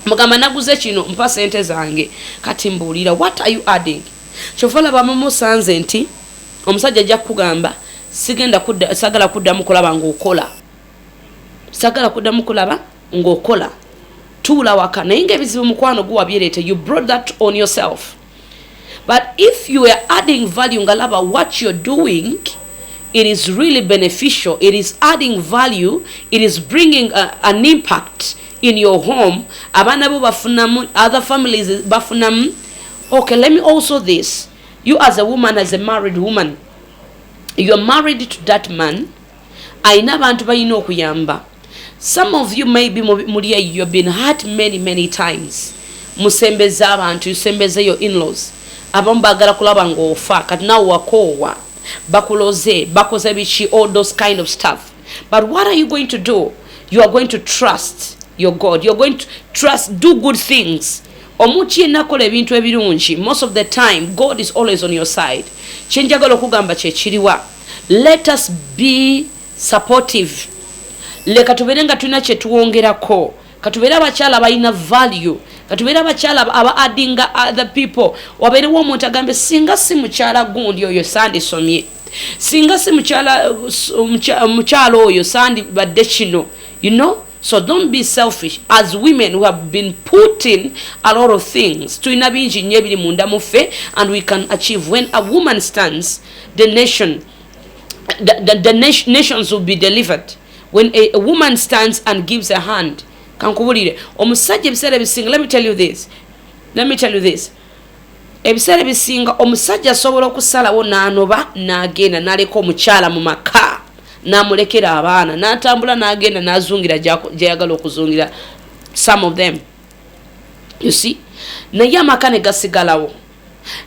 Mugamba naguze kino mpa sente zange kati mbulira, what are you adding? Kyofala bamamu sanze nti omusajja ajja kugamba sagala kuddamu kulaba ng'okola, sagala kuddamu kulaba ng'okola, tuula waka naye ng'ebizibu mukwano guwabyerete. You brought that on yourself. But if you are adding value ngalaba what you're doing, it is really beneficial. It is adding value. It is bringing an impact in your home. Abana bo bafunamu, other families bafunamu. Okay, let me also this. You as a woman, as a married woman, you are married to that man. Aina bantu bayina okuyamba. Some of you maybe mulia you have been hurt many times. Musembeza abantu, you sembeza your in-laws. Abamu bagala kulaba ng'ofa kati nawe wakoowa bakuloze bakoze bichi, all those kind of stuff. But what are you going to do? You are going to trust your God. You're going to trust, do good things. Omuntu yenna akola ebintu ebirungi, most of the time God is always on your side. Kyenjagala okugamba kye kiriwa. Let us be supportive. Leka tubeere nga tulina kye tuwongerako. Katubeere abakyala balina value. Katubeere abakyala aba adding other people. Wabeerewo omuntu agambe singa si mukyala gundi oyo sandisomye, singa si mukyala oyo sandibadde kino. You know, So don't be selfish. As women who have been put in a lot of things, and we can achieve. When a woman stands, the nations will be delivered. When a woman stands and gives a hand, let me tell you this. Ebiseera bisinga omusajja asobola okusalawo n'anoba n'agenda n'aleka omukyala mu maka n'amulekera abaana n'atambula n'agenda n'azungira gy'ayagala okuzungira, some of them, you see, naye amaka ne gasigalawo.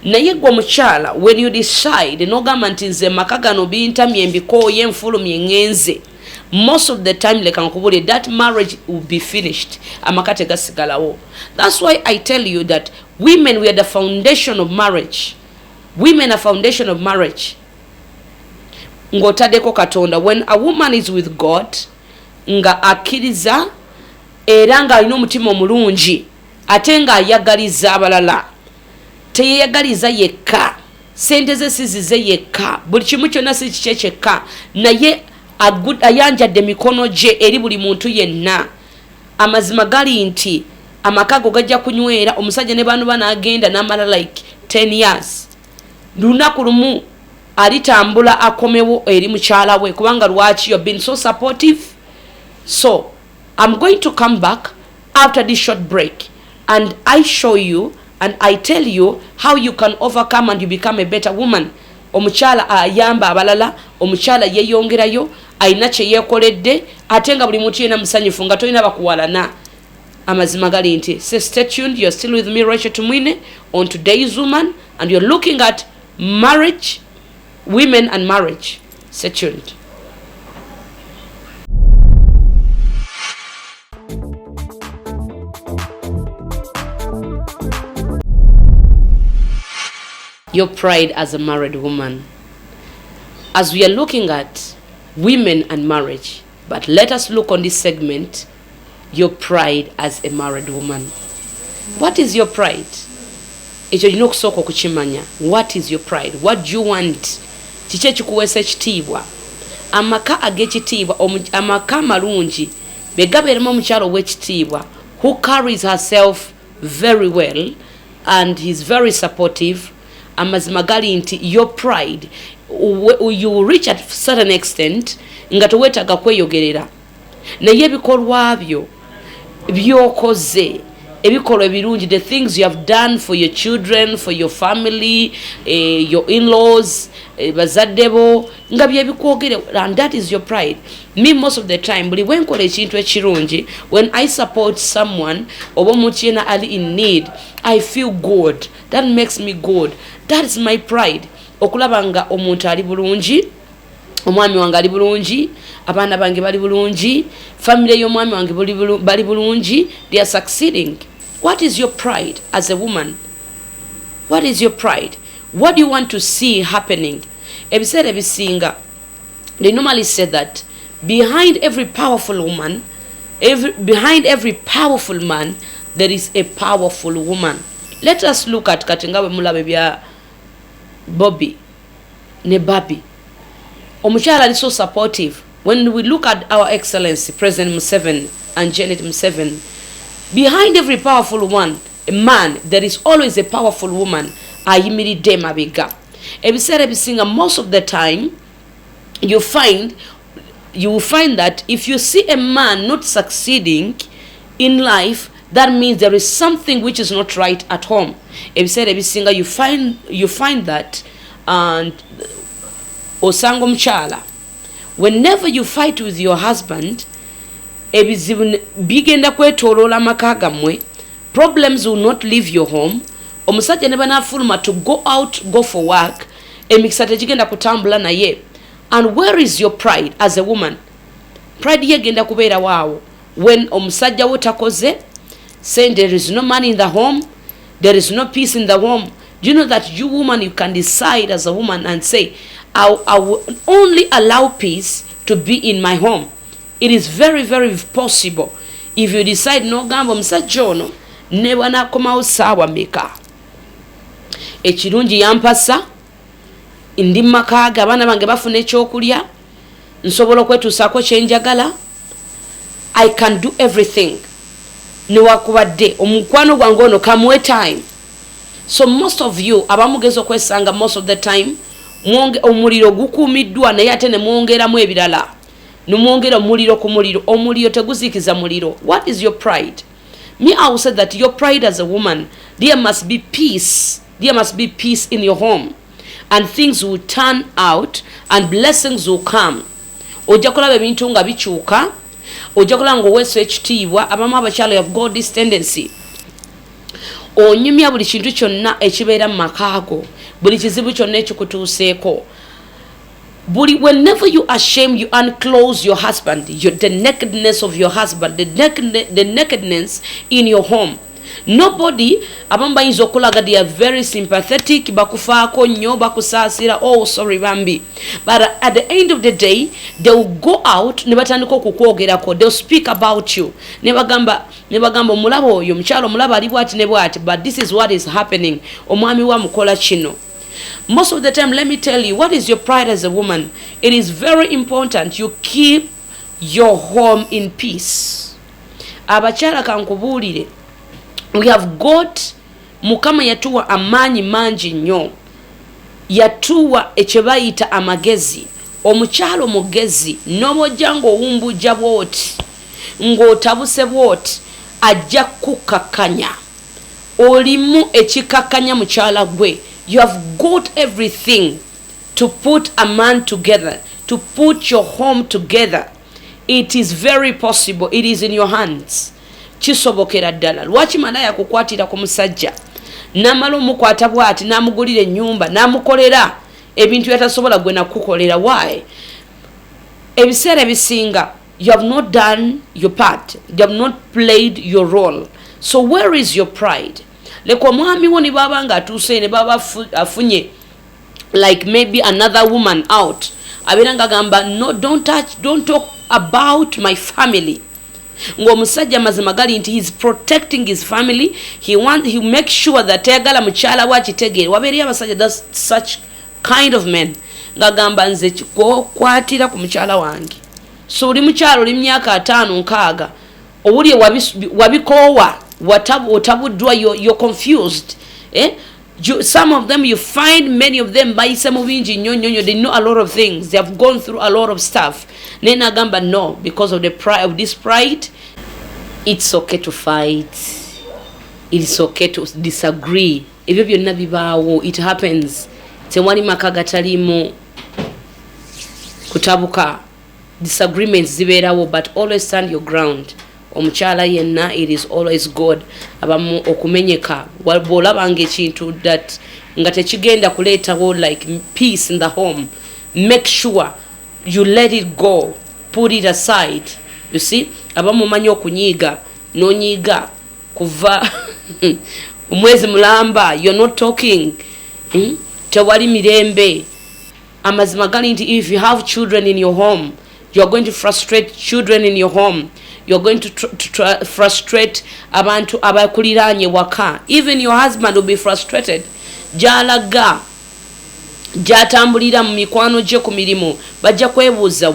Naye gwe omukyala, when you decide n'ogamba nti nze maka gano bintamye mbikooye enfulumye ngenze, most of the time that marriage will be finished. Amaka tegasigalawo. That's why I tell you that women, we are the foundation of marriage. Women are foundation of marriage. Ngotadeko katonda. When a woman is with God, nga akiriza era nga alina omutima omulungi ate nga ayagaliza abalala, teyeyagaliza yekka, sente ze sizize yekka, buli kimu kyonna si kikye kyekka, naye ayanjadde mikono gye eri buli muntu yenna. Amazima gali nti amakago gajja kunywera omusajja ne banu banagenda n'amala like 10 years, lunaku lumu alitambula akomewo eri mukyala we kubanga lwaki you have been so supportive. So I'm going to come back after this short break and I show you and I tell you how you can overcome and you become a better woman. Omukyala ayamba abalala, omukyala yeyongerayo, ayina kye yekoledde ate nga buli muntu yena musanyufu nga tolina bakuwalana. Amazima gali nti. So stay tuned. You're still with me, Rachel Tumwine, on Today's Woman, and you're looking at marriage, women and marriage. Stay tuned. Your pride as a married woman. As we are looking at women and marriage, but let us look on this segment, your pride as a married woman. What is your pride? What is your pride? What do you want? Chiche chikuwese chitibwa. Amaka agechitibwa, amaka marunji, begaberemo mchalo wechitibwa, who carries herself very well and he's very supportive. Amazmagali inti your pride, you reach at a certain extent, ngatoweta gakweyogerera. Naye bikolwa byo byokoze ebikolwa birungi, the things you have done for your children, for your family, your in-laws, bazaddebo nga byebikwogere, and that is your pride. Me most of the time buli wenkola ekintu ekirungi, when I support someone oba omuntu yena ali in need, I feel good. That makes me good. That is my pride. Okulaba nga omuntu ali bulungi, omwami wange ali bulungi, abaana bange bali bulungi, family y'omwami wange bali bulungi, they are succeeding. What is your pride as a woman? What is your pride? What do you want to see happening? Ebiseera ebisinga, they normally say that behind every powerful woman, behind every powerful man, there is a powerful woman. Let us look at Katingawe Mulabe bya Bobby ne Babi. Omukyala is so supportive. When we look at our excellency, President Museveni and Janet Museveni, behind every powerful one, a man, there is always a powerful woman. Ayimiridde mabega. Ebiseera ebisinga, most of the time, you will find that if you see a man not succeeding in life, that means there is something which is not right at home. Ebiseera ebisinga, you find that, and osango mchala, whenever you fight with your husband, ebizibu bigenda kwetolola maka mwe, problems will not leave your home. Omusajja ne banafuluma to go out, go for work, emikisa tegenda kutambula naye. And where is your pride as a woman? Pride yegenda kubeera waawo. When omusajja wo takoze, saying there is no money in the home, there is no peace in the home. Do you know that you woman, you can decide as a woman and say, I will only allow peace to be in my home. It is very, very possible. If you decide no gambo musajja ono ne banakomawo saawa meka, ekirungi yampasa, ndi makaga, abaana bange bafuna ekyokulya, nsobola okwetuusaako kyenjagala, I can do everything. Niwakubadde omukwano gwange ono kamuwe time. So most of you abamugezo kwesanga most of the time omuliro gukuumiddwa naye ate ne mwongeramu ebirala. Numwongera omuliro ku muliro. Omuliro teguzikiza muliro. What is your pride? Me, I will say that your pride as a woman, there must be peace. There must be peace in your home. And things will turn out and blessings will come. Ojja kulaba ebintu nga bikyuka. Ojja kulaba ng'oweesa ekitiibwa. Abamu abakyala have got this tendency. Onyumya buli kintu kyonna ekibeera mu makaago. Buli kizibu kyonna ekikutuuseeko. Whenever you are ashamed, you unclose your husband, the nakedness of your husband, the nakedness in your home. Nobody, abamba inzokulaga, they are very sympathetic, bakufako nyo, bakusasira, oh sorry bambi. But at the end of the day, they will go out, nebatandiko kukwogerako, they'll speak about you. Nebagamba mulabo yo mchalo mulaba alibwati nebwati, but this is what is happening. Omwami wa mukola kino. Most of the time, let me tell you, what is your pride as a woman? It is very important you keep your home in peace. Abachala kankubulire. We have got mukama yatuwa amanyi manji nnyo. Yatuwa echebayita amagezi. Omukyalo mugezi n'obojja ng'owumbujja bw'oti ng'otabuse bw'oti ajja kukakanya. Olimu ekikakanya mukyala gwe. You have got everything to put a man together, to put your home together. It is very possible. It is in your hands. Kisobokera ddala. Lwaki malaya kukwatira ku musajja namala omukwata bw'ati n'amugulira ennyumba n'amukolera ebintu yatasobola gwe nakukolera? Why? Ebiseera ebisinga you have not done your part. You have not played your role. So where is your pride? Leko mwami woni baba nga atuse ne baba afunye like maybe another woman out. Abiranga gamba no, don't talk about my family. Ngo musajja mazima gali nti he's protecting his family. He make sure that tegala muchala wa kitegere. Waberi abasajja that's such kind of men. Ngagamba nze kwatira ku muchala wange. So uli muchala uli myaka 5 nkaaga. Obuli wabikowa otabuddwa, you're confused. Some of them you find many of them by some of they know a lot of things. They have gone through a lot of stuff. Nena gamba no, because of the pride of this pride, it's okay to fight. It's okay to disagree. Ebyo byonna bibaawo, it happens. Tewali makaga talimu kutabuka. Disagreements zibeerawo, but always stand your ground. Omuchala yenna, it is always good abamu okumenyeka bolabanga ekintu that nga tekigenda kuleetawo like peace in the home. Make sure you let it go, put it aside. You see, abamu manyi okunyiga nonyiga kuva omwezi mulamba, you're not talking. Tewali mirembe. Amazima gali nti if you have children in your home, you're going to frustrate children in your home. You're going to frustrate abantu abakuliranye waka. Even your husband will be frustrated. Jalaga jatambulira mu mikwano gye ku mirimu bajja kwebuuza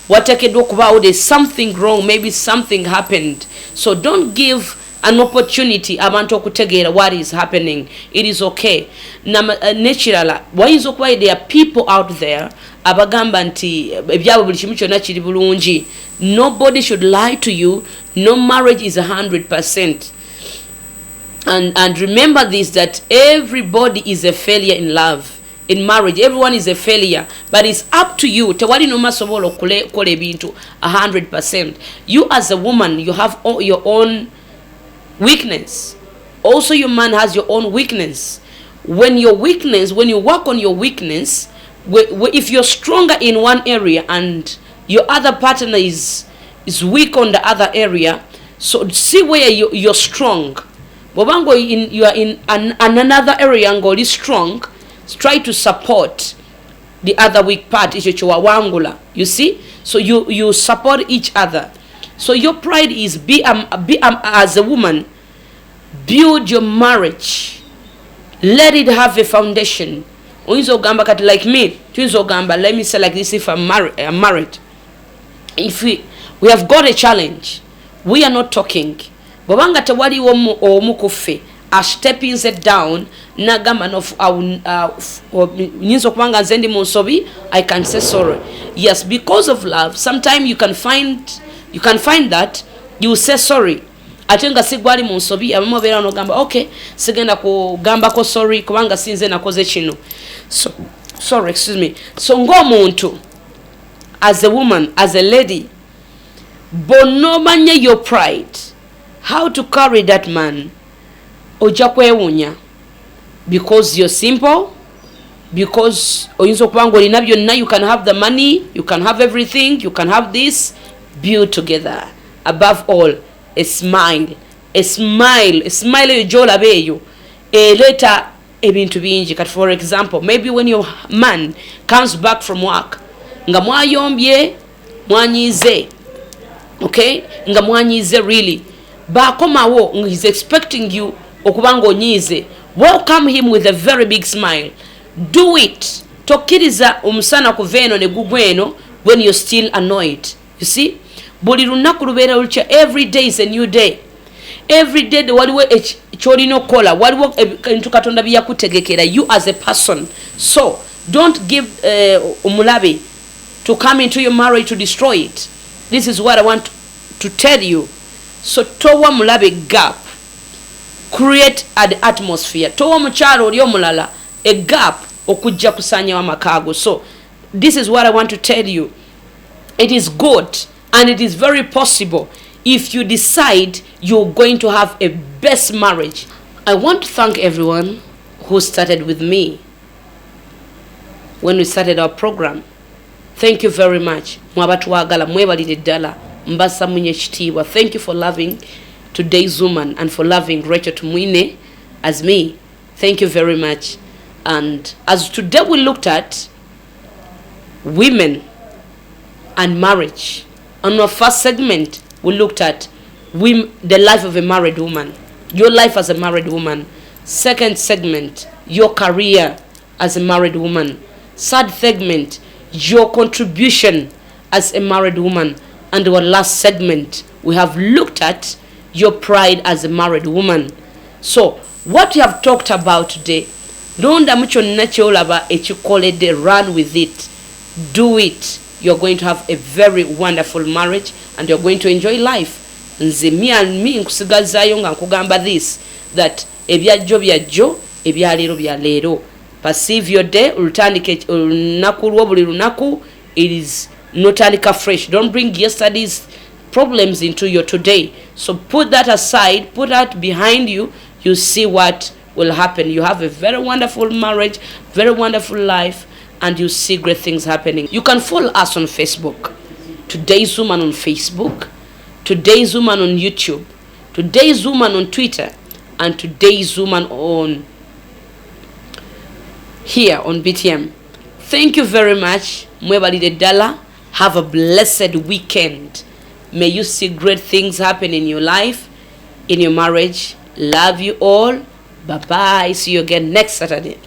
wateekeddwa okubaawo, there's something wrong, maybe something happened. So don't give an opportunity abantu okutegeera what is happening. It is okay. Nekirala wayinza okuba there are people out there abagamba nti ebyabo buli kimu kyonna kiri bulungi. Nobody should lie to you. No marriage is 100%. And remember this, that everybody is a failure in love. In marriage, everyone is a failure. But it's up to you. Tewali no masobola kola ebintu 100%. You as a woman, you have your own weakness. Also your man has your own weakness. When you work on your weakness, if you're stronger in one area and your other partner is weak on the other area, so see where you're strong. Bobango you are in another area and is strong, try to support the other weak part. You see, so you support each other. So your pride is be as a woman, build your marriage, let it have a foundation. Like me, let me say like this: if I'm married, if We have got a challenge. We are not talking. Bwabanga tewaliwo omu ku ffe stepping it down nagamba nyinza okubanga nze ndi mu nsobi, I can say sorry. Yes, because of love, sometimes you can find that you say sorry. Ate nga si gwali mu nsobi, abamu beera n'ogamba okay, sigenda kugambako sorry kubanga sinze nakoze kino. So sorry, excuse me. So ng'omuntu, as a woman, as a lady, bonomanya your pride, how to carry that man, ojja kwewunya, because you're simple, because oyinza okubanga olina byonna, you can have the money, you can have everything, you can have this, build together. Above all, a smile eyo gy'olaba eyo eleeta ebintu bingi. Kati for example, maybe when your man comes back from work nga mwayombye mwanyize, okay, nga mwanyize really, bakomawo he's expecting you okubanga onyize, welcome him with a very big smile. Do it. Tokkiriza omusana kuva eno ne gugwa eno when you're still annoyed. You see, buli lunaku lubeera lutya. Every day is a new day. Every day waliwo kyolina okukola, waliwo ebintu Katonda byakutegekera you as a person. So don't give omulabe to come into your marriage to destroy it. This is what I want to tell you. So towa mulabe gap, create an atmosphere. Towa mukyalo oli omulala a gap okujja kusanyawo amakaago. So this is what I want to tell you. It is good and it is very possible if you decide you're going to have a best marriage. I want to thank everyone who started with me when we started our program. Thank you very much. Mwabatuwagala mwebalire ddala, mbasa munye kitiibwa. Thank you for loving today's woman and for loving Rachel Tumwine as me. Thank you very much. And as today we looked at women and marriage. On our first segment, we looked at the life of a married woman, your life as a married woman. Second segment, your career as a married woman. Third segment, your contribution as a married woman. And our last segment, we have looked at your pride as a married woman. So what we have talked about today, londa mucho nakyolaba ekikoledde, run with it, do it. You're going to have a very wonderful marriage and you're going to enjoy life. Nze mi nkusigazaayo nga nkugamba this, that ebyajjo byajjo, ebyaleero byaleero. Perceive your day, ulutandike olunaku lwo buli lunaku, it is notandika fresh. Don't bring yesterday's problems into your today. So put that aside, put that behind you, you see what will happen. You have a very wonderful marriage, very wonderful life, and you see great things happening. You can follow us on Facebook. Today's Woman on Facebook, Today's Woman on YouTube, Today's Woman on Twitter, and Today's Woman on here on BTM. Thank you very much. Mwebalide ddala. Have a blessed weekend. May you see great things happen in your life, in your marriage. Love you all. Bye-bye. See you again next Saturday.